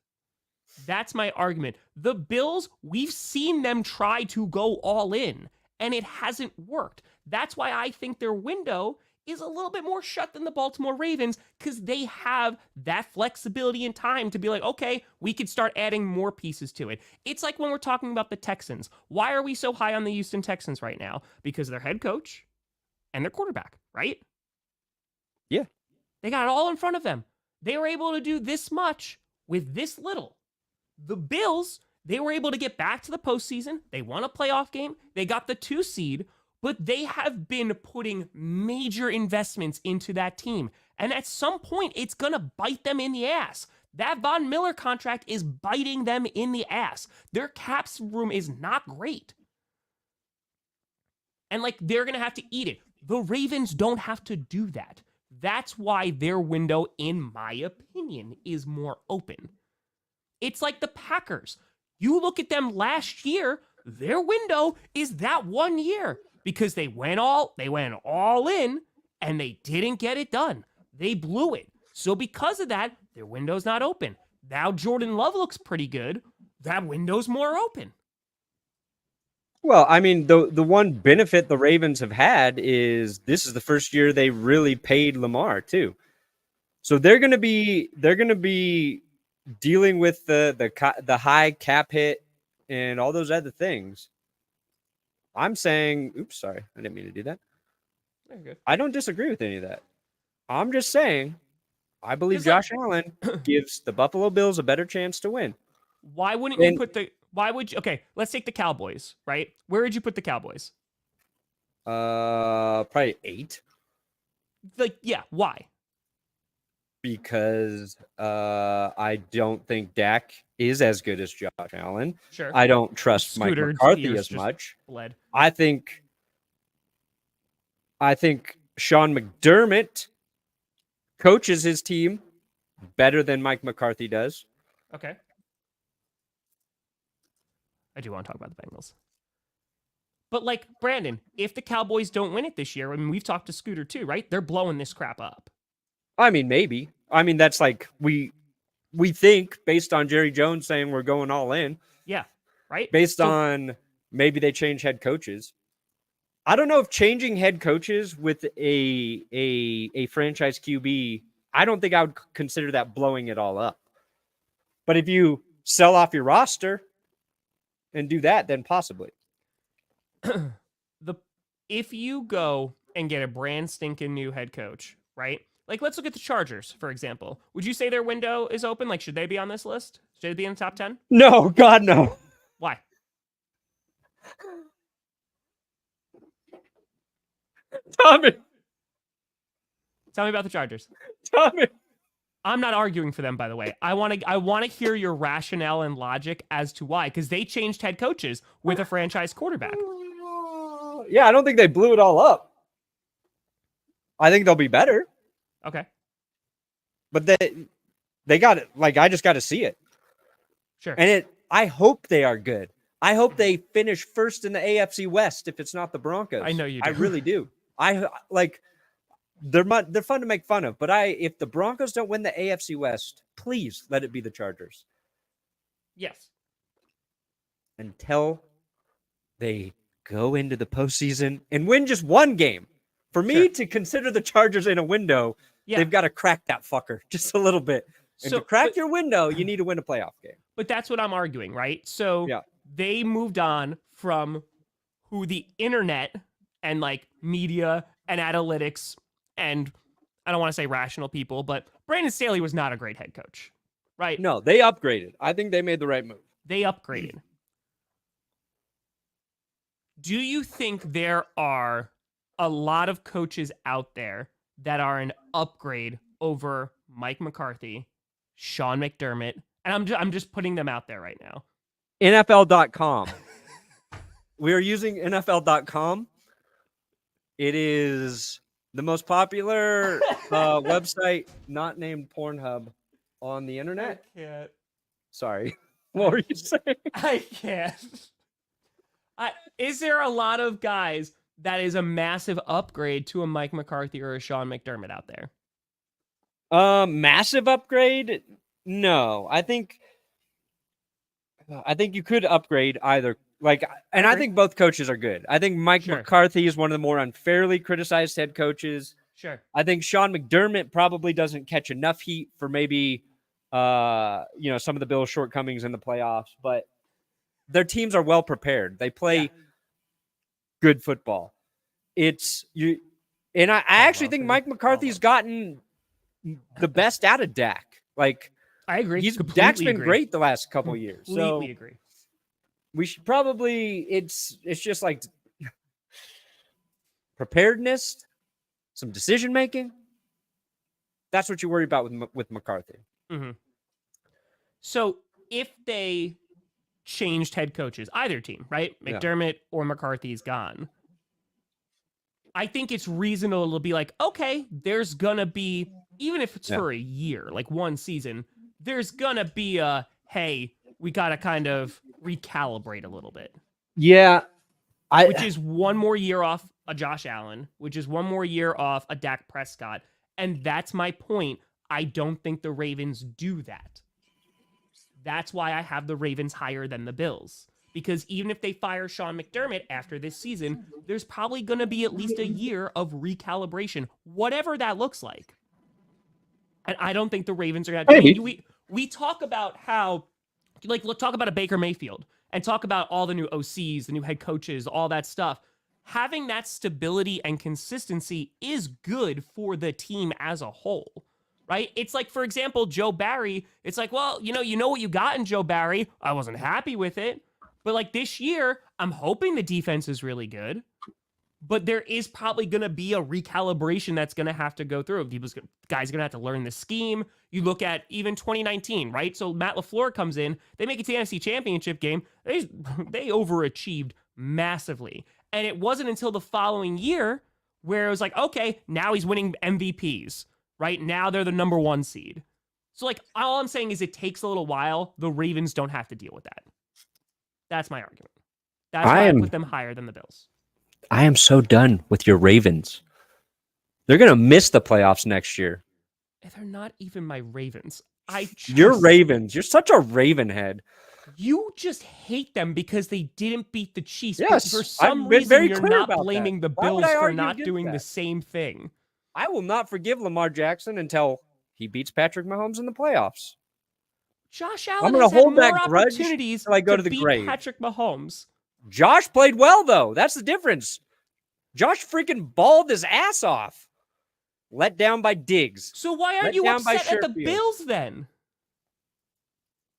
That's my argument. The Bills, we've seen them try to go all in, and it hasn't worked. That's why I think their window is a little bit more shut than the Baltimore Ravens, because they have that flexibility and time to be like, okay, we could start adding more pieces to it. It's like when we're talking about the Texans. Why are we so high on the Houston Texans right now? Because their head coach and their quarterback, right? Yeah. They got it all in front of them. They were able to do this much with this little. The Bills, they were able to get back to the postseason. They won a playoff game. They got the 2 seed. But they have been putting major investments into that team. And at some point, it's going to bite them in the ass. That Von Miller contract is biting them in the ass. Their caps room is not great. And like, they're going to have to eat it. The Ravens don't have to do that. That's why their window, in my opinion, is more open. It's like the Packers. You look at them last year, their window is that 1 year. Because they went all in, and they didn't get it done. They blew it. So because of that, their window's not open. Now Jordan Love looks pretty good. That window's more open. Well, I mean, the one benefit the Ravens have had is this is the first year they really paid Lamar too. So they're going to be dealing with the high cap hit and all those other things. I'm saying, oops, sorry, I didn't mean to do that. Very good. I don't disagree with any of that. I'm just saying, I believe Josh Allen gives the Buffalo Bills a better chance to win. Why wouldn't you put the Why would you? Okay, let's take the Cowboys, right? Where would you put the Cowboys? Probably 8. Like, yeah, why? Because I don't think Dak is as good as Josh Allen. Sure. I don't trust Mike Scooter's McCarthy ears as just much. bled. I think Sean McDermott coaches his team better than Mike McCarthy does. Okay. I do want to talk about the Bengals. But like, Brandon, if the Cowboys don't win it this year, I mean, we've talked to Scooter too, right? They're blowing this crap up. I mean, maybe. I mean, that's like we think based on Jerry Jones saying we're going all in. Yeah, right? Based on maybe they change head coaches. I don't know if changing head coaches with a franchise QB, I don't think I would consider that blowing it all up. But if you sell off your roster and do that, then possibly. If you go and get a brand stinking new head coach, right? Like, let's look at the Chargers, for example. Would you say their window is open? Like, should they be on this list? Should they be in the top 10? No, God, no. Why? Tommy. Tell me about the Chargers. Tommy. I'm not arguing for them, by the way. I want to hear your rationale and logic as to why, because they changed head coaches with a franchise quarterback. Yeah, I don't think they blew it all up. I think they'll be better. Okay. But they got it. Like, I just got to see it. Sure. And I hope they are good. I hope they finish first in the AFC West if it's not the Broncos. I know you do. I really do. They're fun to make fun of, but if the Broncos don't win the AFC West, please let it be the Chargers. Yes. Until they go into the postseason and win just one game. For me to consider the Chargers in a window, they've got to crack that fucker just a little bit. And to crack your window, you need to win a playoff game. But that's what I'm arguing, right? So they moved on from who the internet and like media and analytics and I don't want to say rational people, but Brandon Staley was not a great head coach, right? No, they upgraded. I think they made the right move. They upgraded. Do you think there are a lot of coaches out there that are an upgrade over Mike McCarthy, Sean McDermott, and I'm just putting them out there right now? NFL.com. We are using NFL.com. It is the most popular website not named Pornhub on the internet. I can't. Sorry. What were you saying? I can't. Is there a lot of guys that is a massive upgrade to a Mike McCarthy or a Sean McDermott out there? Massive upgrade? No. I think you could upgrade either. I think both coaches are good. I think Mike McCarthy is one of the more unfairly criticized head coaches. Sure. I think Sean McDermott probably doesn't catch enough heat for maybe some of the Bills' shortcomings in the playoffs, but their teams are well prepared. They play good football. I actually think Mike McCarthy's gotten the best out of Dak. Like, I agree. Dak's been great the last couple years. Completely agree. We should probably it's just like preparedness, some decision making. That's what you worry about with McCarthy. Mm-hmm. So if they changed head coaches, either team, right? McDermott or McCarthy's gone. I think it's reasonable to be like, okay, there's gonna be, even if it's for a year, like one season, there's gonna be hey, we gotta kind of recalibrate a little bit. Yeah. Which is one more year off a Josh Allen, which is one more year off a Dak Prescott. And that's my point. I don't think the Ravens do that. That's why I have the Ravens higher than the Bills. Because even if they fire Sean McDermott after this season, there's probably going to be at least a year of recalibration, whatever that looks like. And I don't think the Ravens are going to... We talk about how... Like, let's talk about a Baker Mayfield and talk about all the new OCs, the new head coaches, all that stuff. Having that stability and consistency is good for the team as a whole, right? It's like, for example, Joe Barry. It's like, well, you know what you got in Joe Barry. I wasn't happy with it. But like this year, I'm hoping the defense is really good. But there is probably going to be a recalibration that's going to have to go through. Guys are going to have to learn the scheme. You look at even 2019, right? So Matt LaFleur comes in. They make it to the NFC Championship game. They overachieved massively. And it wasn't until the following year where it was like, okay, now he's winning MVPs, right? Now they're the number 1 seed. So like, all I'm saying is it takes a little while. The Ravens don't have to deal with that. That's my argument. That's why I put them higher than the Bills. I am so done with your Ravens. They're going to miss the playoffs next year. They're not even my Ravens. You're Ravens. You're such a Raven head. You just hate them because they didn't beat the Chiefs. Yes, but for some reason, you're not blaming the Bills for not doing the same thing. I will not forgive Lamar Jackson until he beats Patrick Mahomes in the playoffs. Josh Allen has had more opportunities to beat grave. Patrick Mahomes. Josh played well, though. That's the difference. Josh freaking balled his ass off. Let down by Diggs. So why aren't you upset at the Bills then?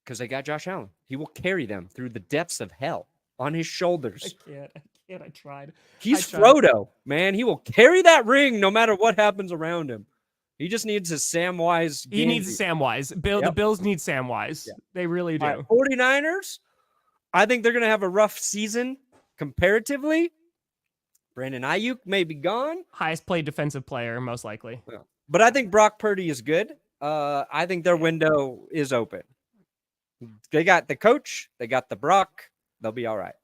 Because they got Josh Allen. He will carry them through the depths of hell on his shoulders. I can't. I tried. He's Frodo, man. He will carry that ring no matter what happens around him. He just needs a Samwise. He needs a Samwise. The Bills need Samwise. Yeah. They really do. Right, 49ers, I think they're going to have a rough season comparatively. Brandon Ayuk may be gone. Highest paid defensive player, most likely. Yeah. But I think Brock Purdy is good. I think their window is open. They got the coach. They got the Brock. They'll be all right.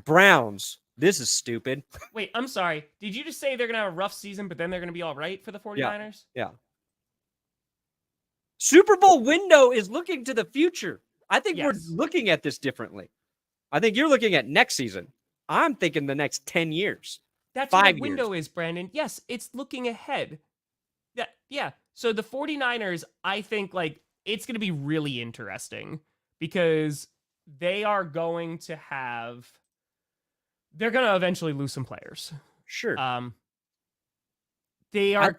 Browns. This is stupid. Wait, I'm sorry. Did you just say they're going to have a rough season, but then they're going to be all right for the 49ers? Yeah. Super Bowl window is looking to the future. I think we're looking at this differently. I think you're looking at next season. I'm thinking the next 10 years. That's what the window is, Brandon. Yes, it's looking ahead. Yeah. So the 49ers, I think, like, it's going to be really interesting because they are going to have... They're going to eventually lose some players. Sure. They are...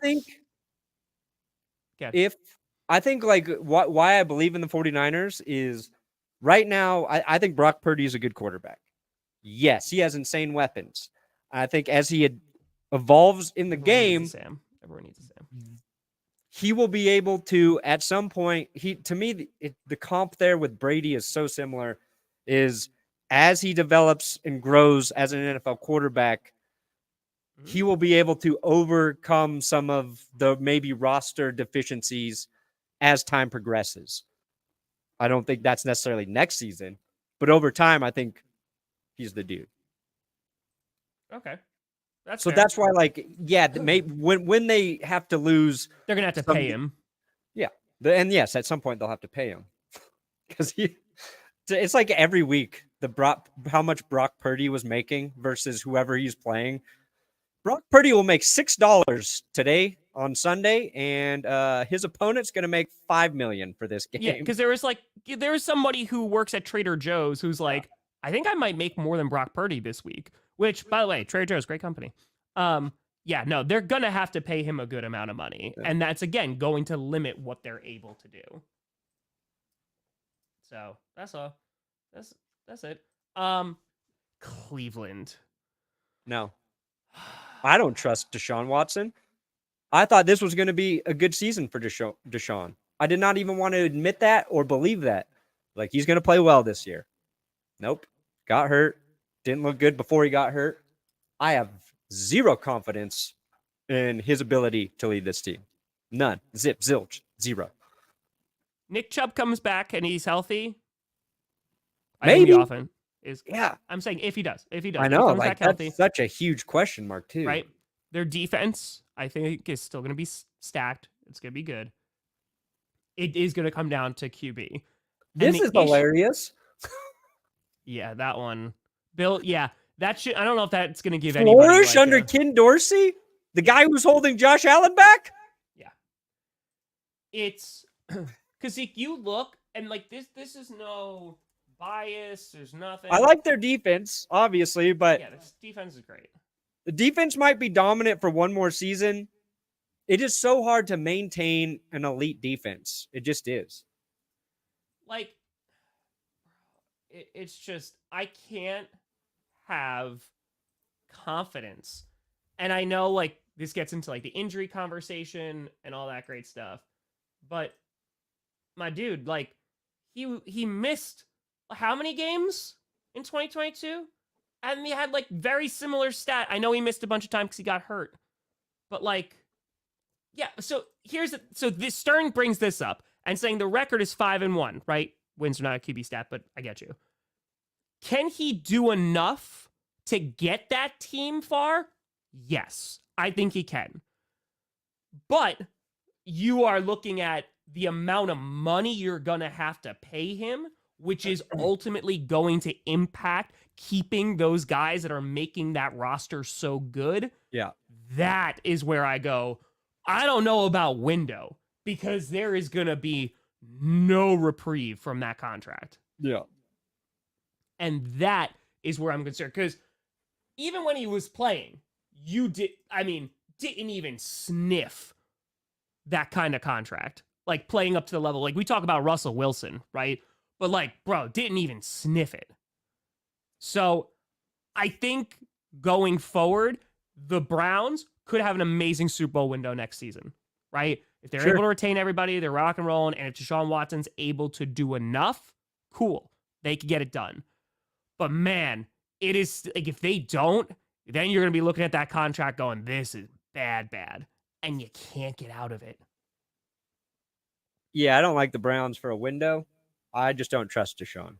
I think like why I believe in the 49ers is right now, I think Brock Purdy is a good quarterback. Yes, he has insane weapons. I think as he evolves in the game, everyone needs a Sam. He will be able to, at some point, to me, the comp there with Brady is so similar, is as he develops and grows as an NFL quarterback, he will be able to overcome some of the maybe roster deficiencies as time progresses. I don't think that's necessarily next season, but over time, I think he's the dude. Okay. That's why, like, when they have to lose, they're gonna have to pay him. Yeah, and yes, at some point they'll have to pay him because it's like every week how much Brock Purdy was making versus whoever he's playing. Brock Purdy will make $6 today on Sunday, and his opponent's going to make $5 million for this game. Yeah, because there was somebody who works at Trader Joe's who's like, I think I might make more than Brock Purdy this week. Which, by the way, Trader Joe's, great company. They're going to have to pay him a good amount of money. Yeah. And that's, again, going to limit what they're able to do. So, that's all. That's it. Cleveland. No. I don't trust Deshaun Watson. I thought this was going to be a good season for Deshaun. I did not even want to admit that or believe that. Like, he's going to play well this year. Nope. Got hurt. Didn't look good before he got hurt. I have zero confidence in his ability to lead this team. None. Zip, zilch, zero. Nick Chubb comes back and he's healthy. Maybe. I'm saying if he does. I know. Like, that's healthy. Such a huge question mark, too. Right? Their defense, I think, is still going to be stacked. It's going to be good. It is going to come down to QB. This is hilarious. Yeah, that one. Bill, that should. I don't know if that's going to give flourish anybody under Ken Dorsey, the guy who's holding Josh Allen back. Yeah, it's because you look and like this is no bias. There's nothing. I like their defense, obviously, but this defense is great. The defense might be dominant for one more season, It is so hard to maintain an elite defense. It just is. Like, it's just, I can't have confidence. And I know, like, this gets into, like, the injury conversation and all that great stuff. But, my dude, like, he missed how many games in 2022? And he had, like, very similar stat. I know he missed a bunch of time because he got hurt. But, like, yeah, so this Stern brings this up and saying the record is 5-1, right? Wins are not a QB stat, but I get you. Can he do enough to get that team far? Yes, I think he can. But you are looking at the amount of money you're going to have to pay him, which is ultimately going to impact keeping those guys that are making that roster so good. Yeah. That is where I go, I don't know about window, because there is going to be no reprieve from that contract. Yeah. And that is where I'm concerned. Because even when he was playing, didn't even sniff that kind of contract. Like, playing up to the level. Like, we talk about Russell Wilson, right? But, like, bro, didn't even sniff it. So, I think going forward, the Browns could have an amazing Super Bowl window next season, right? If they're able to retain everybody, they're rock and rolling, and if Deshaun Watson's able to do enough, cool. They could get it done. But, man, it is, like, if they don't, then you're going to be looking at that contract going, this is bad. And you can't get out of it. Yeah, I don't like the Browns for a window. I just don't trust Deshaun.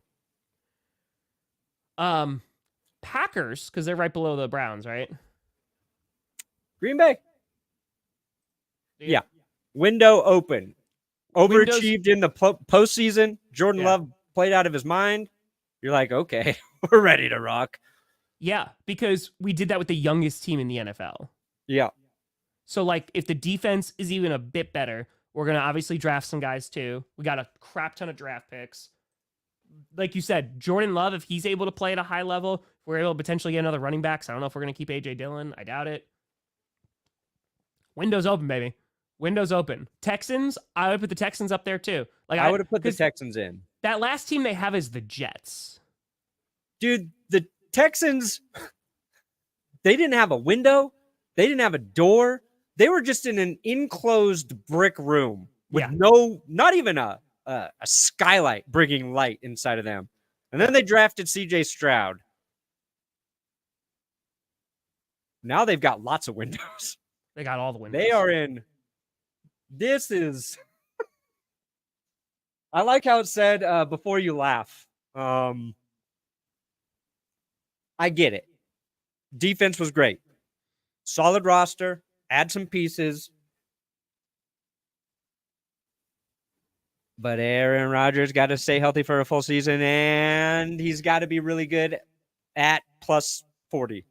Packers, because they're right below the Browns, right? Green Bay. Yeah. Window open. Overachieved in the postseason. Jordan Love played out of his mind. You're like, okay, we're ready to rock. Yeah, because we did that with the youngest team in the NFL. Yeah. So, like, if the defense is even a bit better, we're going to obviously draft some guys too. We got a crap ton of draft picks. Like you said, Jordan Love, if he's able to play at a high level, we're able to potentially get another running back. So I don't know if we're going to keep A.J. Dillon. I doubt it. Window's open, baby. Window's open. Texans, I would put the Texans up there too. Like, I would have put the Texans in. That last team they have is the Jets. Dude, the Texans, they didn't have a window. They didn't have a door. They were just in an enclosed brick room with not even a skylight bringing light inside of them. And then they drafted C.J. Stroud. Now they've got lots of windows. They got all the windows. They are in. This is. I like how it said before you laugh. I get it. Defense was great. Solid roster. Add some pieces. But Aaron Rodgers got to stay healthy for a full season, and he's got to be really good at plus 40.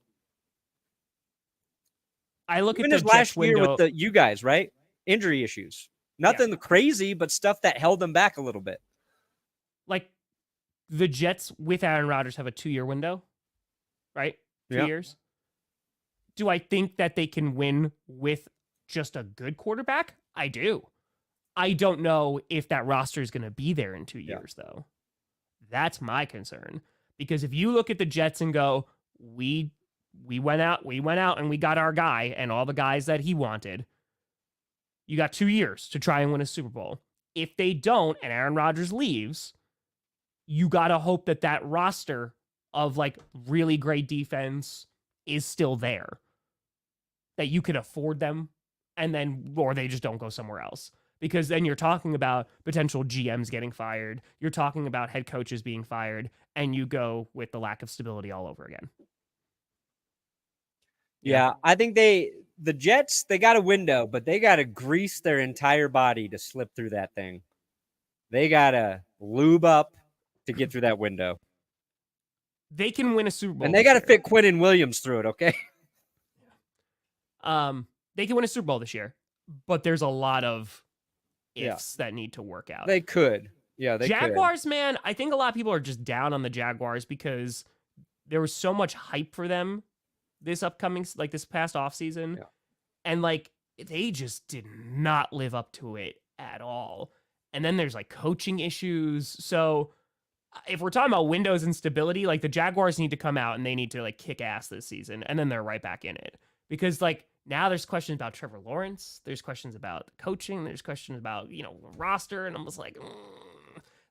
I look Even at his the last Jets year window, with you guys, right? Injury issues. Nothing crazy, but stuff that held them back a little bit. Like, the Jets with Aaron Rodgers have a 2-year window, right? 2 years. Do I think that they can win with just a good quarterback? I do. I don't know if that roster is going to be there in 2 years, though. That's my concern. Because if you look at the Jets and go, we went out and we got our guy and all the guys that he wanted, you got 2 years to try and win a Super Bowl. If they don't and Aaron Rodgers leaves, you got to hope that that roster of, like, really great defense is still there, that you can afford them, and then, or they just don't go somewhere else. Because then you're talking about potential GMs getting fired. You're talking about head coaches being fired, and you go with the lack of stability all over again. Yeah, I think the Jets, they got a window, but they got to grease their entire body to slip through that thing. They got to lube up to get through that window. They can win a Super Bowl. And they got to fit Quinnen Williams through it, okay? They can win a Super Bowl this year, but there's a lot of ifs that need to work out. They could. Yeah, they Jaguars, could. man, I think a lot of people are just down on the Jaguars because there was so much hype for them this past offseason. Yeah. And, like, they just did not live up to it at all. And then there's like coaching issues. So if we're talking about windows and stability, like the Jaguars need to come out and they need to like kick ass this season, and then they're right back in it. Because like now there's questions about Trevor Lawrence, there's questions about coaching, there's questions about, roster, and I'm just like,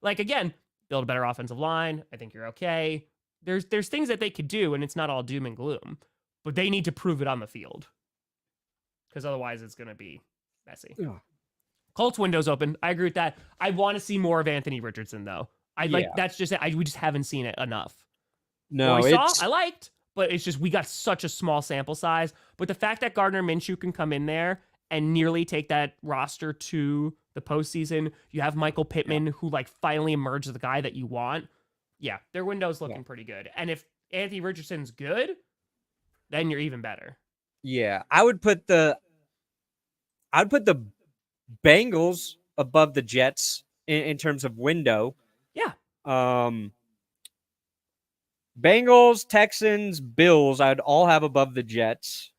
like again, build a better offensive line. I think you're okay. There's things that they could do, and it's not all doom and gloom, but they need to prove it on the field. Because otherwise it's gonna be messy. Yeah. Colts window's open. I agree with that. I want to see more of Anthony Richardson though. That's just it. We just haven't seen it enough. No, what we saw, I liked, but it's just we got such a small sample size. But the fact that Gardner Minshew can come in there and nearly take that roster to the postseason, you have Michael Pittman who like finally emerged as the guy that you want. Yeah, their window's looking pretty good. And if Anthony Richardson's good, then you're even better. Yeah, I would put the Bengals above the Jets in terms of window. Yeah. Bengals, Texans, Bills, I'd all have above the Jets.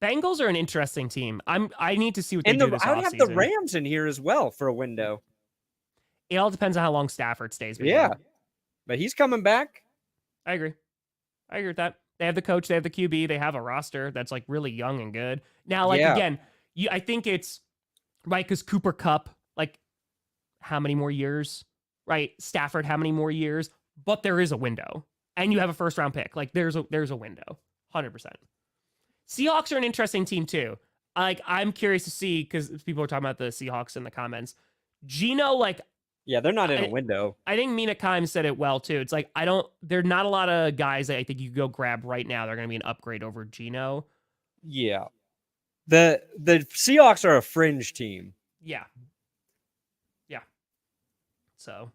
Bengals are an interesting team. I need to see what they do this offseason. I would have the Rams in here as well for a window. It all depends on how long Stafford stays with Yeah. him. But he's coming back. I agree with that. They have the coach, they have the QB, they have a roster that's like really young and good. Now, like again, I think it's right because Cooper Kupp, like how many more years? Right? Stafford, how many more years? But there is a window. And you have a first round pick. Like there's a window. 100%. Seahawks are an interesting team too. Like I'm curious to see because people are talking about the Seahawks in the comments. Geno, like they're not in a window. I think Mina Kimes said it well too. It's like there are not a lot of guys that I think you could go grab right now. They're going to be an upgrade over Geno. Yeah. The Seahawks are a fringe team. Yeah. So,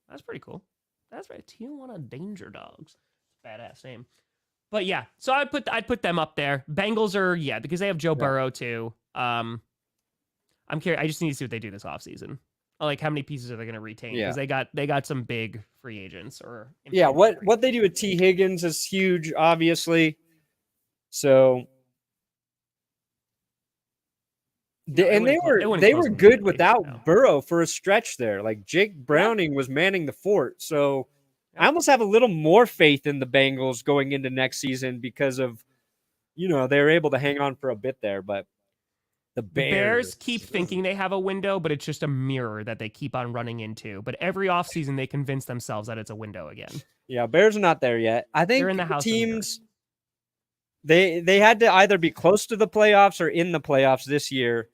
that's pretty cool. That's right. Tijuana Danger Dogs. Badass name. But yeah, so I'd put them up there. Bengals are because they have Joe Burrow too. I'm curious. I just need to see what they do this offseason. Like how many pieces are they going to retain? Because they got some big free agents or what they do with T. Higgins is huge, obviously. So they were good without Burrow for a stretch there. Like Jake Browning was manning the fort. So I almost have a little more faith in the Bengals going into next season because of they're able to hang on for a bit there, but the Bears keep thinking they have a window, but it's just a mirror that they keep on running into. But every offseason, they convince themselves that it's a window again. Yeah, Bears are not there yet. I think they're in the house teams, they had to either be close to the playoffs or in the playoffs this year.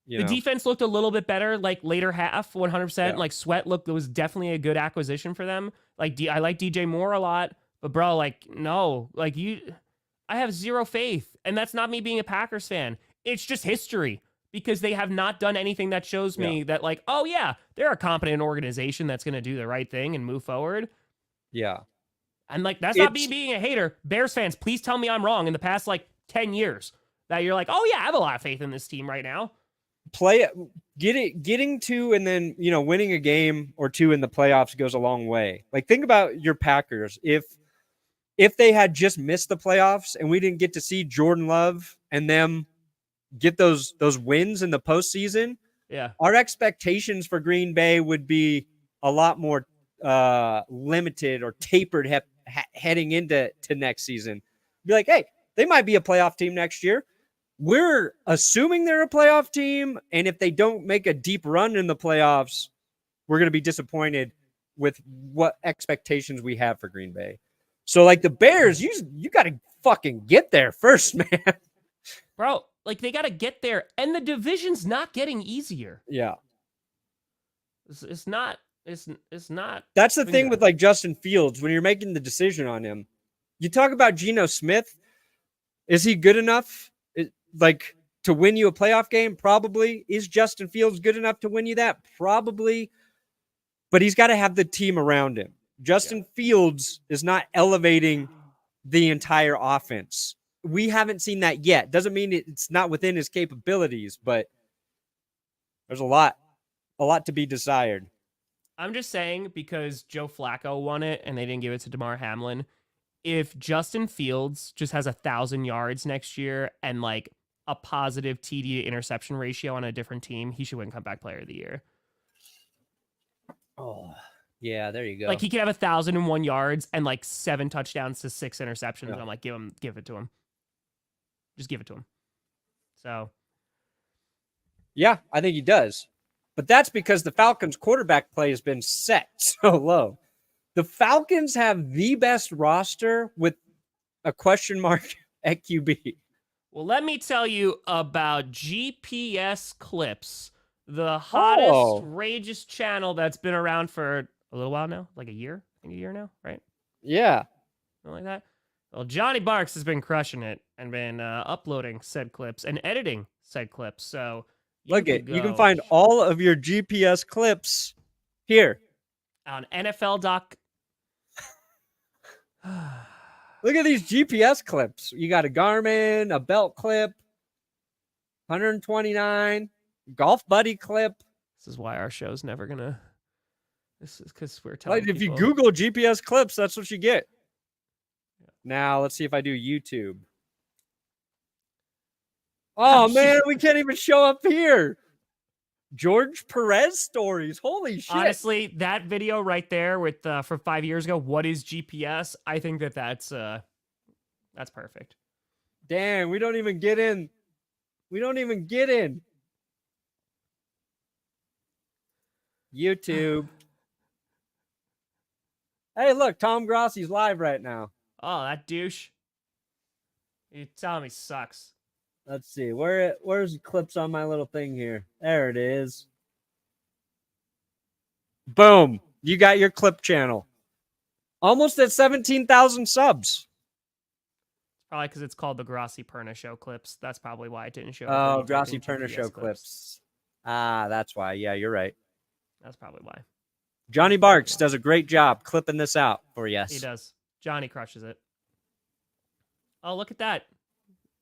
The defense looked a little bit better, like later half, 100%. Yeah. Like Sweat was definitely a good acquisition for them. Like I like DJ Moore a lot, but bro, like no, like I have zero faith, and that's not me being a Packers fan. It's just history because they have not done anything that shows me that like, oh yeah, they're a competent organization that's going to do the right thing and move forward. Yeah. And like, that's not me being a hater. Bears fans, please tell me I'm wrong in the past like 10 years that you're like, oh yeah, I have a lot of faith in this team right now. Getting to and then, winning a game or two in the playoffs goes a long way. Like think about your Packers. If they had just missed the playoffs and we didn't get to see Jordan Love and them get those wins in the postseason, our expectations for Green Bay would be a lot more limited or tapered heading into next season. Be like, hey, they might be a playoff team next year. We're assuming they're a playoff team, and if they don't make a deep run in the playoffs, we're going to be disappointed with what expectations we have for Green Bay. So, like the Bears, you got to fucking get there first, man. Bro, like they got to get there, and the division's not getting easier. Yeah. It's not. It's not. That's the thing with like Justin Fields when you're making the decision on him. You talk about Geno Smith. Is he good enough? Like to win you a playoff game? Probably. Is Justin Fields good enough to win you that? Probably. But he's got to have the team around him. Justin Fields is not elevating the entire offense. We haven't seen that yet. Doesn't mean it's not within his capabilities, but there's a lot to be desired. I'm just saying because Joe Flacco won it and they didn't give it to DeMar Hamlin. if Justin Fields just has 1,000 yards next year and like a positive TD to interception ratio on a different team, he should win comeback player of the year. Oh, yeah, there you go. Like he could have 1,001 yards and like 7 touchdowns to 6 interceptions. Yeah. And I'm like, give it to him. Just give it to him. So, yeah, I think he does. But that's because the Falcons quarterback play has been set so low. The Falcons have the best roster with a question mark at QB. well, let me tell you about GPS Clips, the hottest, rageous channel that's been around for a little while now, like a year. I think a year now, right? Yeah. Something like that. Well, Johnny Barks has been crushing it and been uploading said clips and editing said clips. So you can find all of your GPS clips here on NFL doc. Look at these GPS clips. You got a Garmin, a belt clip, 129, golf buddy clip. This is why our show's never gonna. This is because we're telling. Like if you Google GPS clips, that's what you get. Yeah. Now let's see if I do YouTube. Oh man, we can't even show up here. George Perez stories. Holy shit. Honestly, that video right there with from 5 years ago, what is GPS? I think that's perfect. Damn, we don't even get in. We don't even get in. YouTube. Hey, look, Tom Grossi's live right now. Oh, that douche. You telling me sucks. Let's see. Where's the clips on my little thing here? There it is. Boom. You got your clip channel. Almost at 17,000 subs. Probably because it's called the Grossi Perna Show Clips. That's probably why it didn't show. Oh, Grossi Perna Show clips. Ah, that's why. Yeah, you're right. That's probably why. Johnny Barks does a great job clipping this out for you. He does. Johnny crushes it. Oh, look at that.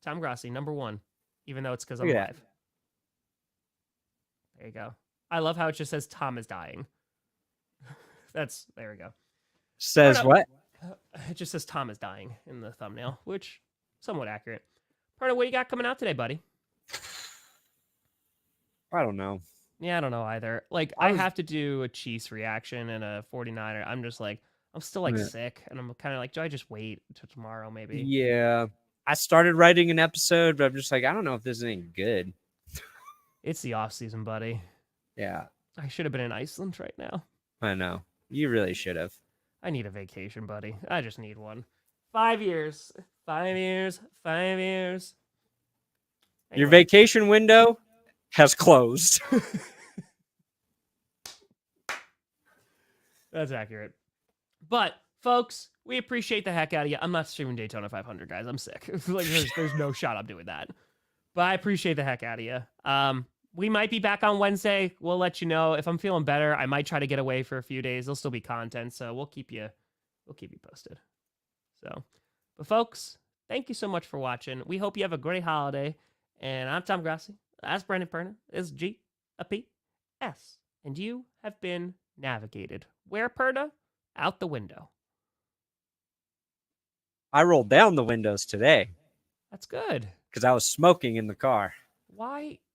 Tom Grossi, number 1, even though it's because I'm live. There you go. I love how it just says Tom is dying. There we go. Says what? It just says Tom is dying in the thumbnail, which somewhat accurate. Perna, what you got coming out today, buddy? I don't know. Yeah, I don't know either. Like, I have to do a Chiefs reaction and a 49er. I'm just like, I'm still like sick, and I'm kind of like, do I just wait until tomorrow maybe? Yeah. I started writing an episode, but I'm just like, I don't know if this is any good. It's the off season, buddy. Yeah. I should have been in Iceland right now. I know. You really should have. I need a vacation, buddy. I just need one. 5 years. 5 years. 5 years. Anyway. Your vacation window has closed. That's accurate. But, folks, we appreciate the heck out of you. I'm not streaming Daytona 500, guys. I'm sick. Like, there's no shot I'm doing that. But I appreciate the heck out of you. We might be back on Wednesday. We'll let you know. If I'm feeling better, I might try to get away for a few days. There'll still be content, so we'll keep you posted. So, but folks, thank you so much for watching. We hope you have a great holiday. And I'm Tom Grossi. That's Brandon Perna. This is GPS. And you have been navigated. Where, Perna? Out the window. I rolled down the windows today. That's good. Because I was smoking in the car. Why?